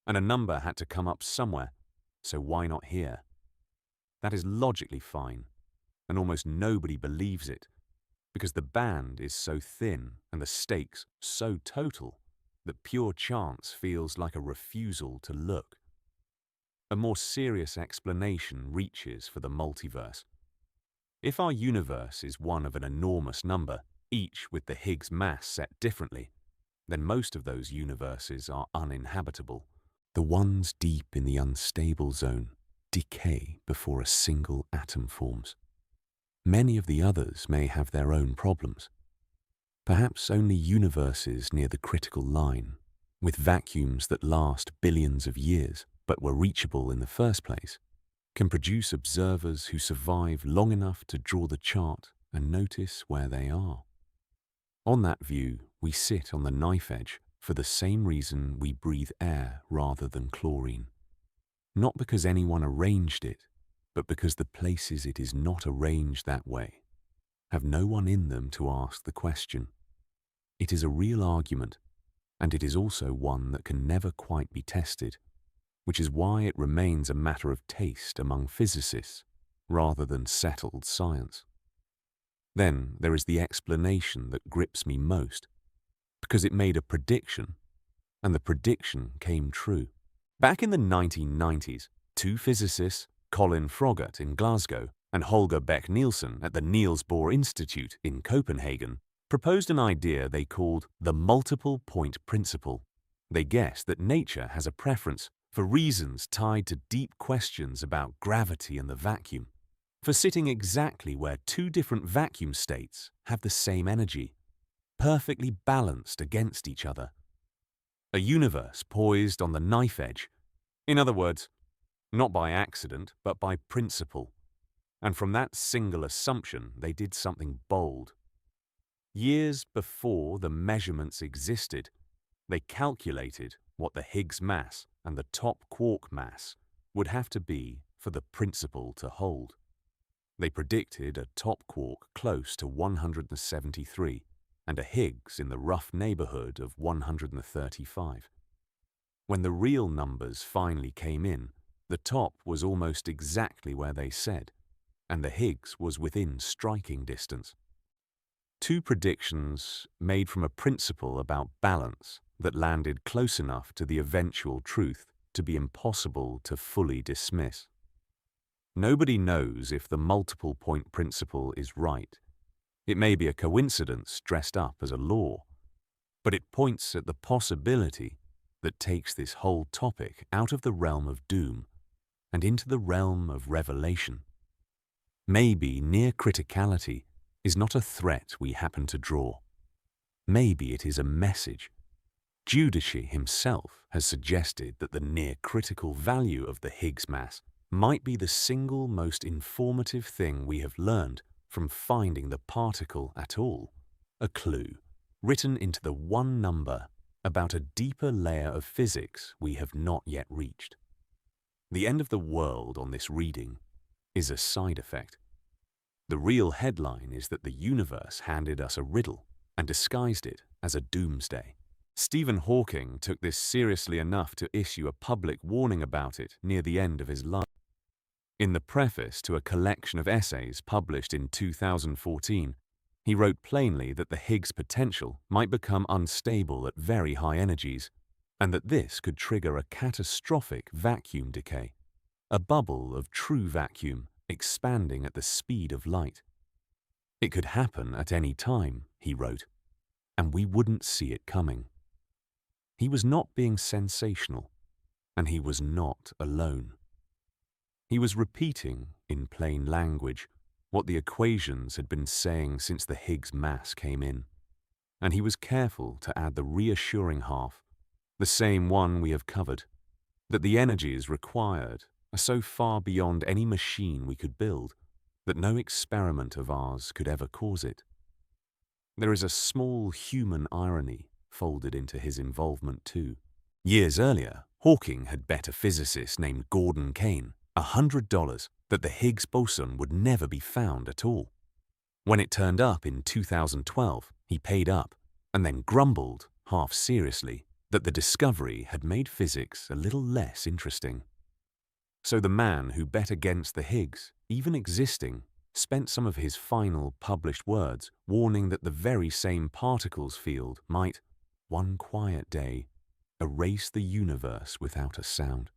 and a number had to come up somewhere, so why not here? That is logically fine, and almost nobody believes it, because the band is so thin and the stakes so total that pure chance feels like a refusal to look. A more serious explanation reaches for the multiverse. If our universe is one of an enormous number, each with the Higgs mass set differently, then most of those universes are uninhabitable. The ones deep in the unstable zone decay before a single atom forms. Many of the others may have their own problems. Perhaps only universes near the critical line, with vacuums that last billions of years but were reachable in the first place, can produce observers who survive long enough to draw the chart and notice where they are. On that view, we sit on the knife edge for the same reason we breathe air rather than chlorine. Not because anyone arranged it, but because the places it is not arranged that way have no one in them to ask the question. It is a real argument, and it is also one that can never quite be tested, which is why it remains a matter of taste among physicists rather than settled science. Then there is the explanation that grips me most, because it made a prediction, and the prediction came true. Back in the 1990s, two physicists, Colin Froggatt in Glasgow and Holger Beck-Nielsen at the Niels Bohr Institute in Copenhagen, proposed an idea they called the multiple point principle. They guessed that nature has a preference, for reasons tied to deep questions about gravity and the vacuum, for sitting exactly where two different vacuum states have the same energy, perfectly balanced against each other. A universe poised on the knife edge. In other words, not by accident, but by principle. And from that single assumption, they did something bold. Years before the measurements existed, they calculated what the Higgs mass and the top quark mass would have to be for the principle to hold. They predicted a top quark close to 173 and a Higgs in the rough neighborhood of 135. When the real numbers finally came in, the top was almost exactly where they said, and the Higgs was within striking distance. Two predictions made from a principle about balance that landed close enough to the eventual truth to be impossible to fully dismiss. Nobody knows if the multiple point principle is right. It may be a coincidence dressed up as a law, but it points at the possibility that takes this whole topic out of the realm of doom and into the realm of revelation. Maybe near criticality is not a threat we happen to draw. Maybe it is a message. Giudice himself has suggested that the near-critical value of the Higgs mass might be the single most informative thing we have learned from finding the particle at all, a clue written into the one number about a deeper layer of physics we have not yet reached. The end of the world on this reading is a side effect. The real headline is that the universe handed us a riddle and disguised it as a doomsday. Stephen Hawking took this seriously enough to issue a public warning about it near the end of his life. In the preface to a collection of essays published in 2014, he wrote plainly that the Higgs potential might become unstable at very high energies, and that this could trigger a catastrophic vacuum decay, a bubble of true vacuum expanding at the speed of light. It could happen at any time, he wrote, and we wouldn't see it coming. He was not being sensational, and he was not alone. He was repeating, in plain language, what the equations had been saying since the Higgs mass came in, and he was careful to add the reassuring half, the same one we have covered, that the energies required are so far beyond any machine we could build that no experiment of ours could ever cause it. There is a small human irony folded into his involvement too. Years earlier, Hawking had bet a physicist named Gordon Kane $100 that the Higgs boson would never be found at all. When it turned up in 2012, he paid up and then grumbled, half seriously, that the discovery had made physics a little less interesting. So the man who bet against the Higgs, even existing, spent some of his final published words warning that the very same particles field might, one quiet day, erase the universe without a sound.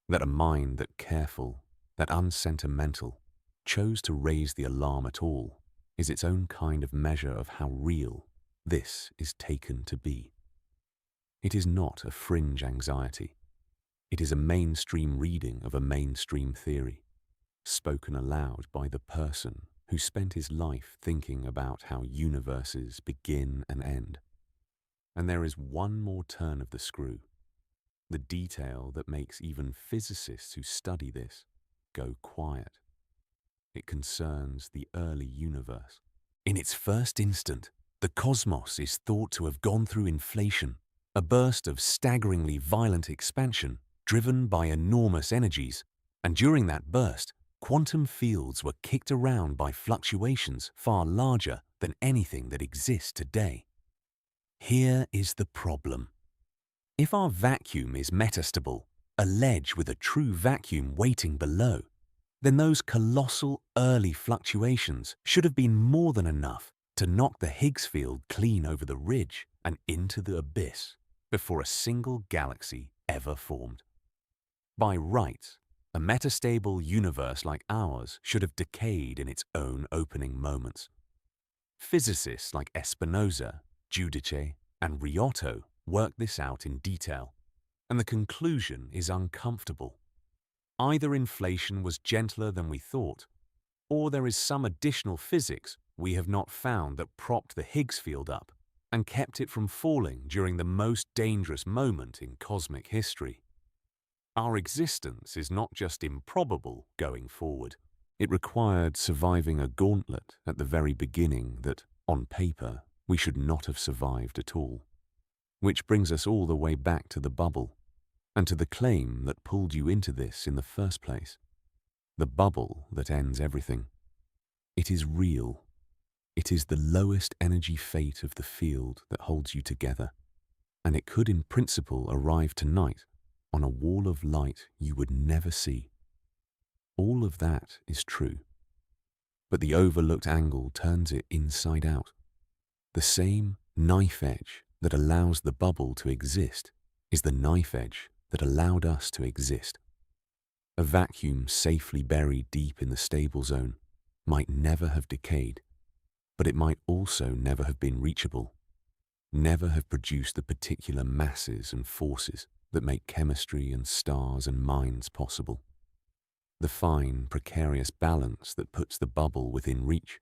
That a mind that careful, that unsentimental, chose to raise the alarm at all is its own kind of measure of how real this is taken to be. It is not a fringe anxiety. It is a mainstream reading of a mainstream theory, spoken aloud by the person who spent his life thinking about how universes begin and end. And there is one more turn of the screw, the detail that makes even physicists who study this go quiet. It concerns the early universe. In its first instant, the cosmos is thought to have gone through inflation, a burst of staggeringly violent expansion driven by enormous energies, and during that burst, quantum fields were kicked around by fluctuations far larger than anything that exists today. Here is the problem. If our vacuum is metastable, a ledge with a true vacuum waiting below, then those colossal early fluctuations should have been more than enough to knock the Higgs field clean over the ridge and into the abyss before a single galaxy ever formed. By rights, a metastable universe like ours should have decayed in its own opening moments. Physicists like Spinoza, Decay, and Riotto worked this out in detail, and the conclusion is uncomfortable. Either inflation was gentler than we thought, or there is some additional physics we have not found that propped the Higgs field up and kept it from falling during the most dangerous moment in cosmic history. Our existence is not just improbable going forward. It required surviving a gauntlet at the very beginning that, on paper, we should not have survived at all. Which brings us all the way back to the bubble, and to the claim that pulled you into this in the first place. The bubble that ends everything. It is real. It is the lowest energy fate of the field that holds you together, and it could in principle arrive tonight on a wall of light you would never see. All of that is true, but the overlooked angle turns it inside out. The same knife edge that allows the bubble to exist is the knife edge that allowed us to exist. A vacuum safely buried deep in the stable zone might never have decayed, but it might also never have been reachable, never have produced the particular masses and forces that make chemistry and stars and minds possible. The fine, precarious balance that puts the bubble within reach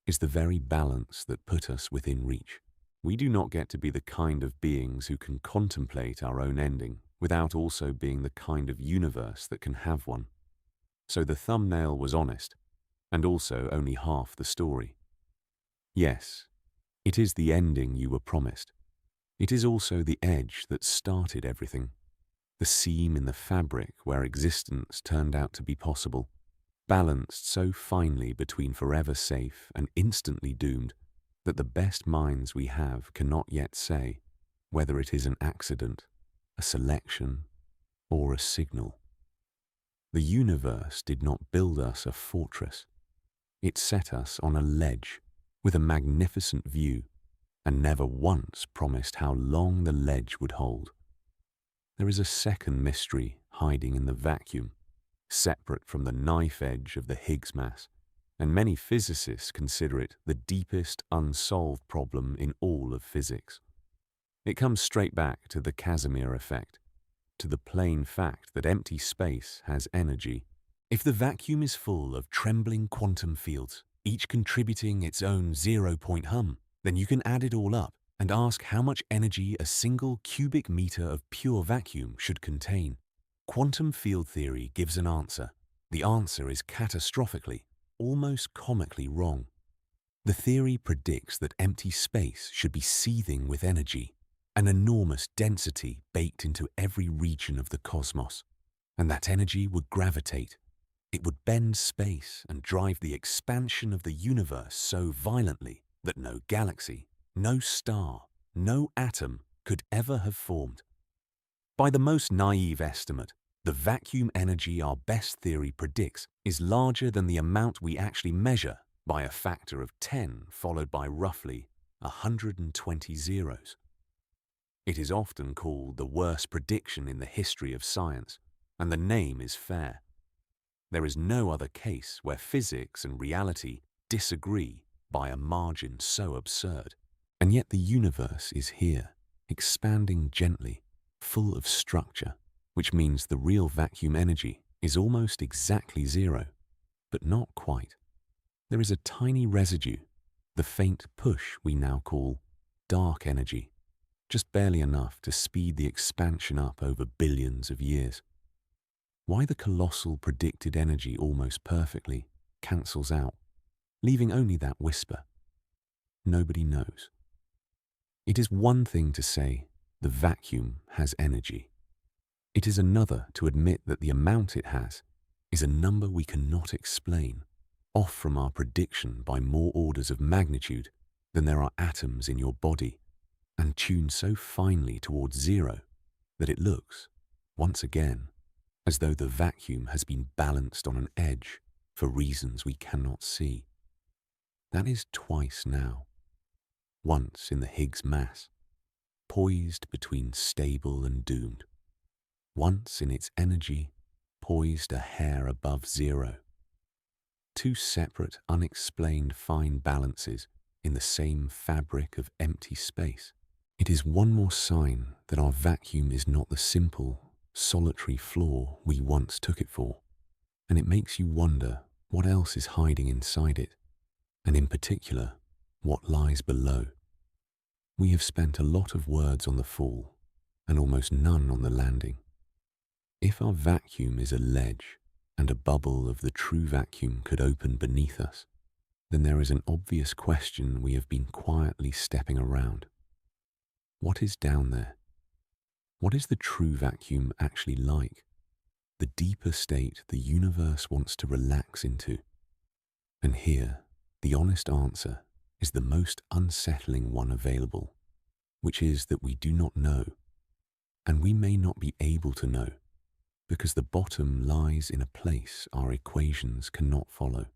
is the very balance that put us within reach. We do not get to be the kind of beings who can contemplate our own ending without also being the kind of universe that can have one. So the thumbnail was honest, and also only half the story. Yes, it is the ending you were promised. It is also the edge that started everything, the seam in the fabric where existence turned out to be possible, balanced so finely between forever safe and instantly doomed that the best minds we have cannot yet say whether it is an accident, a selection, or a signal. The universe did not build us a fortress. It set us on a ledge with a magnificent view and never once promised how long the ledge would hold. There is a second mystery hiding in the vacuum, separate from the knife edge of the Higgs mass, and many physicists consider it the deepest unsolved problem in all of physics. It comes straight back to the Casimir effect, to the plain fact that empty space has energy. If the vacuum is full of trembling quantum fields, each contributing its own 0-point hum, then you can add it all up and ask how much energy a single cubic meter of pure vacuum should contain. Quantum field theory gives an answer. The answer is catastrophically, almost comically wrong. The theory predicts that empty space should be seething with energy, an enormous density baked into every region of the cosmos, and that energy would gravitate. It would bend space and drive the expansion of the universe so violently that no galaxy, no star, no atom could ever have formed. By the most naive estimate, the vacuum energy our best theory predicts is larger than the amount we actually measure by a factor of 10 followed by roughly 120 zeros. It is often called the worst prediction in the history of science, and the name is fair. There is no other case where physics and reality disagree by a margin so absurd. And yet the universe is here, expanding gently, full of structure, which means the real vacuum energy is almost exactly zero, but not quite. There is a tiny residue, the faint push we now call dark energy, just barely enough to speed the expansion up over billions of years. Why the colossal predicted energy almost perfectly cancels out, leaving only that whisper, nobody knows. It is one thing to say the vacuum has energy. It is another to admit that the amount it has is a number we cannot explain, off from our prediction by more orders of magnitude than there are atoms in your body, and tuned so finely towards zero that it looks, once again, as though the vacuum has been balanced on an edge for reasons we cannot see. That is twice now. Once in the Higgs mass, poised between stable and doomed. Once in its energy, poised a hair above zero. Two separate, unexplained fine balances in the same fabric of empty space. It is one more sign that our vacuum is not the simple, solitary flaw we once took it for, and it makes you wonder what else is hiding inside it, and in particular, what lies below. We have spent a lot of words on the fall, and almost none on the landing. If our vacuum is a ledge, and a bubble of the true vacuum could open beneath us, then there is an obvious question we have been quietly stepping around. What is down there? What is the true vacuum actually like? The deeper state the universe wants to relax into. And here, the honest answer is the most unsettling one available, which is that we do not know, and we may not be able to know, because the bottom lies in a place our equations cannot follow.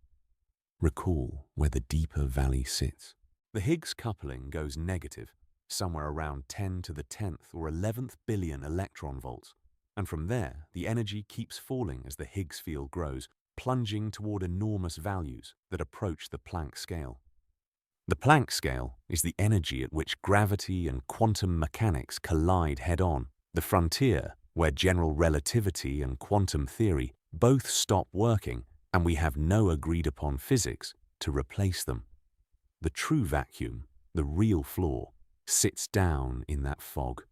Recall where the deeper valley sits. The Higgs coupling goes negative, somewhere around 10 to the 10th or 11th billion electron volts, and from there the energy keeps falling as the Higgs field grows, plunging toward enormous values that approach the Planck scale. The Planck scale is the energy at which gravity and quantum mechanics collide head-on, the frontier where general relativity and quantum theory both stop working and we have no agreed-upon physics to replace them. The true vacuum, the real flaw, sits down in that fog.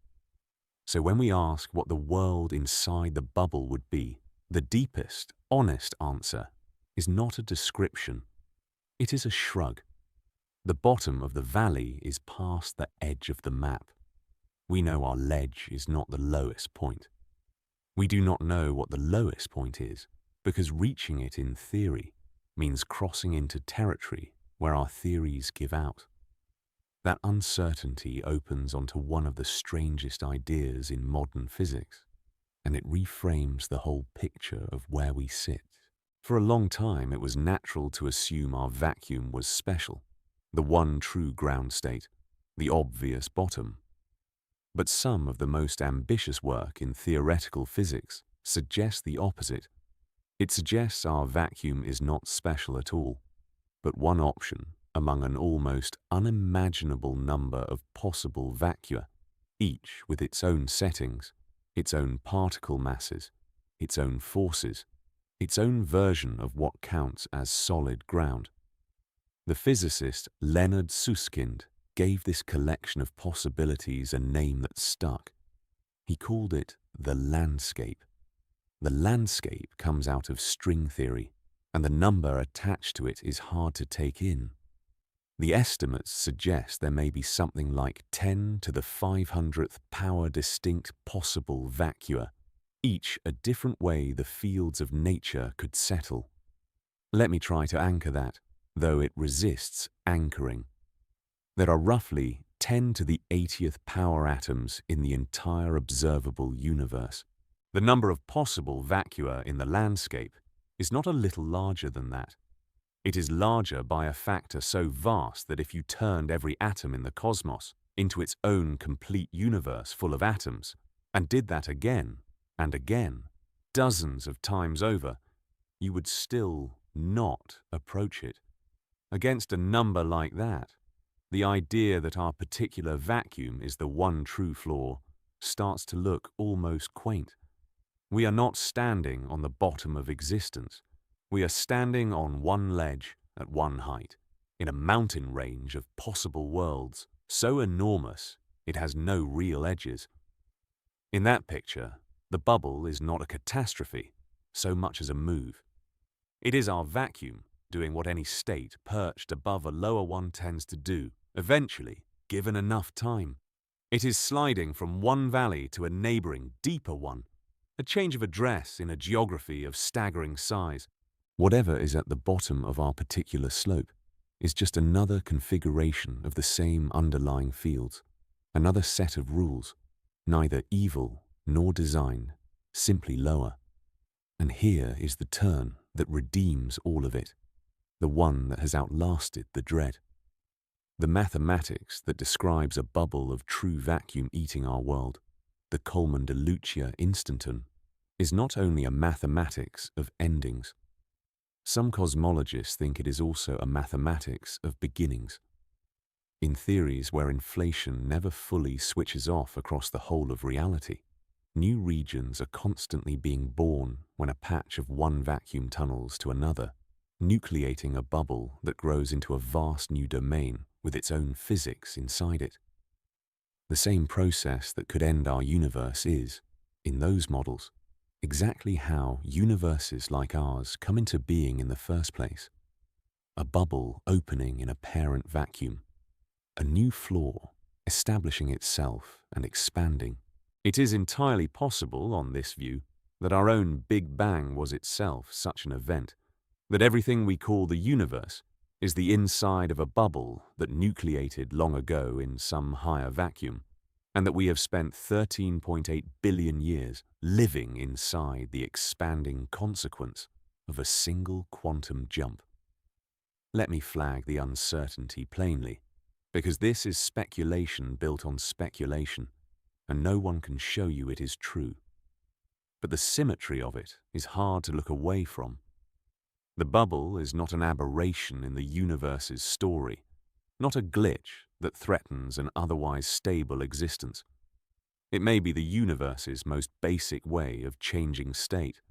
So when we ask what the world inside the bubble would be, the deepest, honest answer is not a description. It is a shrug. The bottom of the valley is past the edge of the map. We know our ledge is not the lowest point. We do not know what the lowest point is, because reaching it in theory means crossing into territory where our theories give out. That uncertainty opens onto one of the strangest ideas in modern physics, and it reframes the whole picture of where we sit. For a long time, it was natural to assume our vacuum was special, the one true ground state, the obvious bottom. But some of the most ambitious work in theoretical physics suggests the opposite. It suggests our vacuum is not special at all, but one option among an almost unimaginable number of possible vacua, each with its own settings, its own particle masses, its own forces, its own version of what counts as solid ground. The physicist Leonard Susskind gave this collection of possibilities a name that stuck. He called it the landscape. The landscape comes out of string theory, and the number attached to it is hard to take in. The estimates suggest there may be something like 10 to the 500th power distinct possible vacua, each a different way the fields of nature could settle. Let me try to anchor that, though it resists anchoring. There are roughly 10 to the 80th power atoms in the entire observable universe. The number of possible vacua in the landscape is not a little larger than that. It is larger by a factor so vast that if you turned every atom in the cosmos into its own complete universe full of atoms, and did that again and again, dozens of times over, you would still not approach it. Against a number like that, the idea that our particular vacuum is the one true floor starts to look almost quaint. We are not standing on the bottom of existence. We are standing on one ledge at one height, in a mountain range of possible worlds, so enormous it has no real edges. In that picture, the bubble is not a catastrophe, so much as a move. It is our vacuum doing what any state perched above a lower one tends to do, eventually, given enough time. It is sliding from one valley to a neighboring, deeper one, a change of address in a geography of staggering size. Whatever is at the bottom of our particular slope is just another configuration of the same underlying fields, another set of rules, neither evil nor designed, simply lower. And here is the turn that redeems all of it, the one that has outlasted the dread. The mathematics that describes a bubble of true vacuum eating our world, the Coleman de Luccia instanton, is not only a mathematics of endings. Some cosmologists think it is also a mathematics of beginnings. In theories where inflation never fully switches off across the whole of reality, new regions are constantly being born when a patch of one vacuum tunnels to another, nucleating a bubble that grows into a vast new domain with its own physics inside it. The same process that could end our universe is, in those models, exactly how universes like ours come into being in the first place. A bubble opening in a parent vacuum, a new floor establishing itself and expanding. It is entirely possible, on this view, that our own Big Bang was itself such an event, that everything we call the universe is the inside of a bubble that nucleated long ago in some higher vacuum, and that we have spent 13.8 billion years living inside the expanding consequence of a single quantum jump. Let me flag the uncertainty plainly, because this is speculation built on speculation, and no one can show you it is true. But the symmetry of it is hard to look away from. The bubble is not an aberration in the universe's story, not a glitch that threatens an otherwise stable existence. It may be the universe's most basic way of changing state,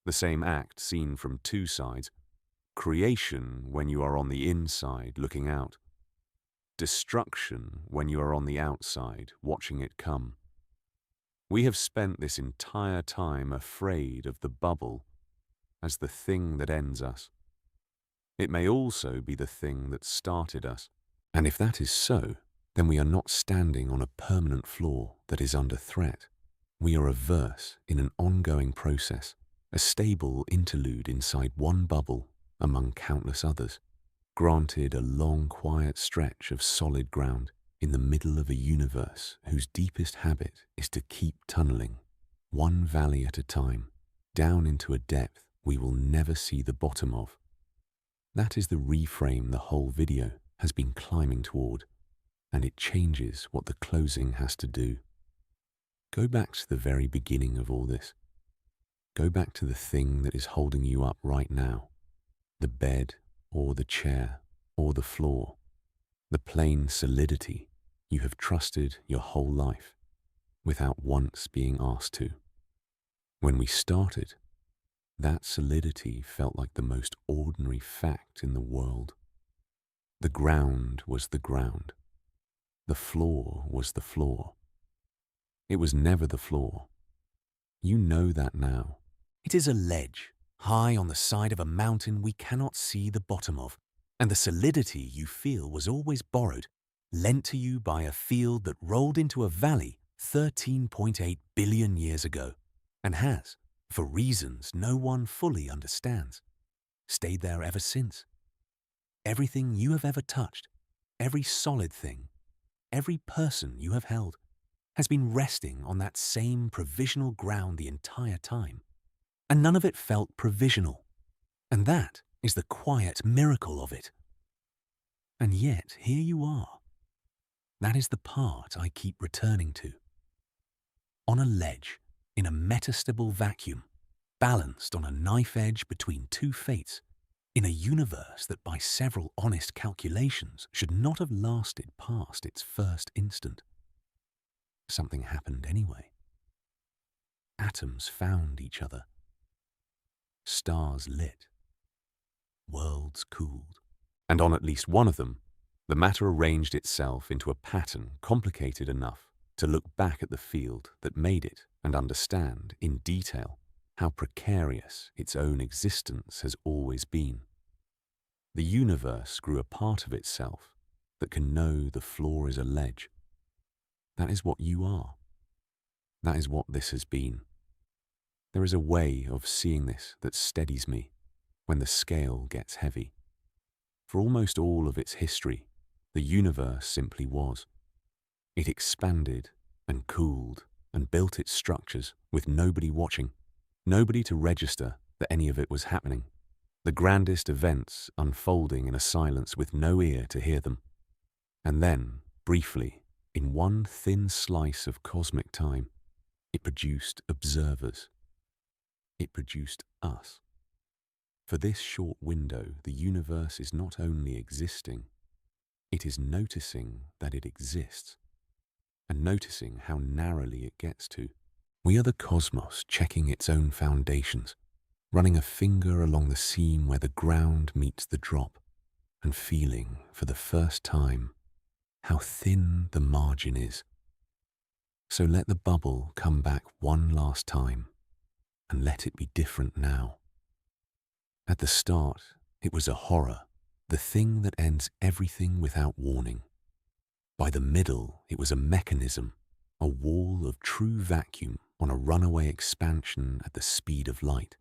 the same act seen from two sides, creation when you are on the inside looking out, destruction when you are on the outside watching it come. We have spent this entire time afraid of the bubble as the thing that ends us. It may also be the thing that started us. And if that is so, then we are not standing on a permanent floor that is under threat. We are a verse in an ongoing process, a stable interlude inside one bubble among countless others, granted a long, quiet stretch of solid ground in the middle of a universe whose deepest habit is to keep tunneling, one valley at a time, down into a depth we will never see the bottom of. That is the reframe the whole video has been climbing toward, and it changes what the closing has to do. Go back to the very beginning of all this. Go back to the thing that is holding you up right now, the bed or the chair or the floor, the plain solidity you have trusted your whole life without once being asked to. When we started, that solidity felt like the most ordinary fact in the world. The ground was the ground. The floor was the floor. It was never the floor. You know that now. It is a ledge, high on the side of a mountain we cannot see the bottom of, and the solidity you feel was always borrowed, lent to you by a field that rolled into a valley 13.8 billion years ago, and has, for reasons no one fully understands, stayed there ever since. Everything you have ever touched, every solid thing, every person you have held, has been resting on that same provisional ground the entire time. And none of it felt provisional. And that is the quiet miracle of it. And yet, here you are. That is the part I keep returning to. On a ledge, in a metastable vacuum, balanced on a knife edge between two fates, in a universe that by several honest calculations should not have lasted past its first instant. Something happened anyway. Atoms found each other. Stars lit. Worlds cooled. And on at least one of them, the matter arranged itself into a pattern complicated enough to look back at the field that made it and understand in detail how precarious its own existence has always been. The universe grew a part of itself that can know the floor is a ledge. That is what you are. That is what this has been. There is a way of seeing this that steadies me when the scale gets heavy. For almost all of its history, the universe simply was. It expanded and cooled and built its structures with nobody watching, nobody to register that any of it was happening. The grandest events unfolding in a silence with no ear to hear them. And then, briefly, in one thin slice of cosmic time, it produced observers. It produced us. For this short window, the universe is not only existing, it is noticing that it exists, and noticing how narrowly it gets to. We are the cosmos checking its own foundations, running a finger along the seam where the ground meets the drop, and feeling, for the first time, how thin the margin is. So let the bubble come back one last time, and let it be different now. At the start, it was a horror, the thing that ends everything without warning. By the middle, it was a mechanism, a wall of true vacuum on a runaway expansion at the speed of light.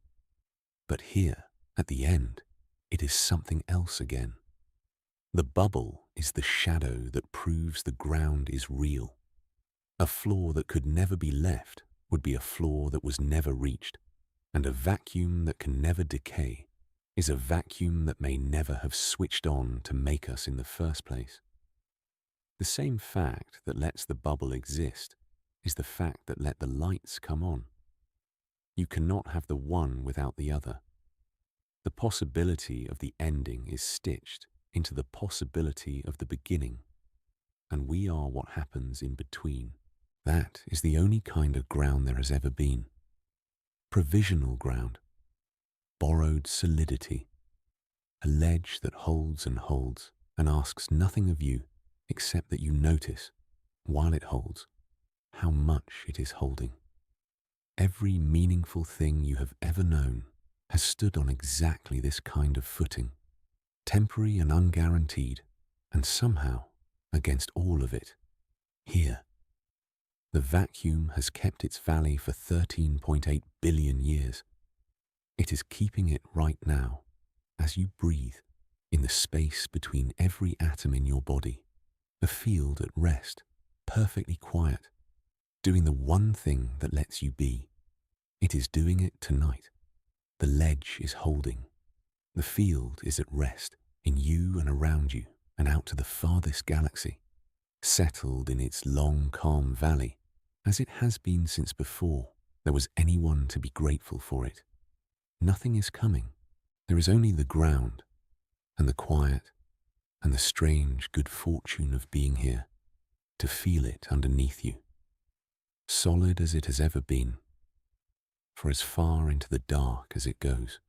But here, at the end, it is something else again. The bubble is the shadow that proves the ground is real. A floor that could never be left would be a floor that was never reached, and a vacuum that can never decay is a vacuum that may never have switched on to make us in the first place. The same fact that lets the bubble exist is the fact that let the lights come on. You cannot have the one without the other. The possibility of the ending is stitched into the possibility of the beginning, and we are what happens in between. That is the only kind of ground there has ever been. Provisional ground. Borrowed solidity. A ledge that holds and asks nothing of you except that you notice, while it holds, how much it is holding. Every meaningful thing you have ever known has stood on exactly this kind of footing, temporary and unguaranteed, and somehow against all of it. Here, the vacuum has kept its valley for 13.8 billion years. It is keeping it right now, as you breathe, in the space between every atom in your body, a field at rest, perfectly quiet, doing the one thing that lets you be. It is doing it tonight. The ledge is holding. The field is at rest, in you and around you, and out to the farthest galaxy, settled in its long, calm valley, as it has been since before there was anyone to be grateful for it. Nothing is coming. There is only the ground, and the quiet, and the strange good fortune of being here, to feel it underneath you, solid as it has ever been, for as far into the dark as it goes.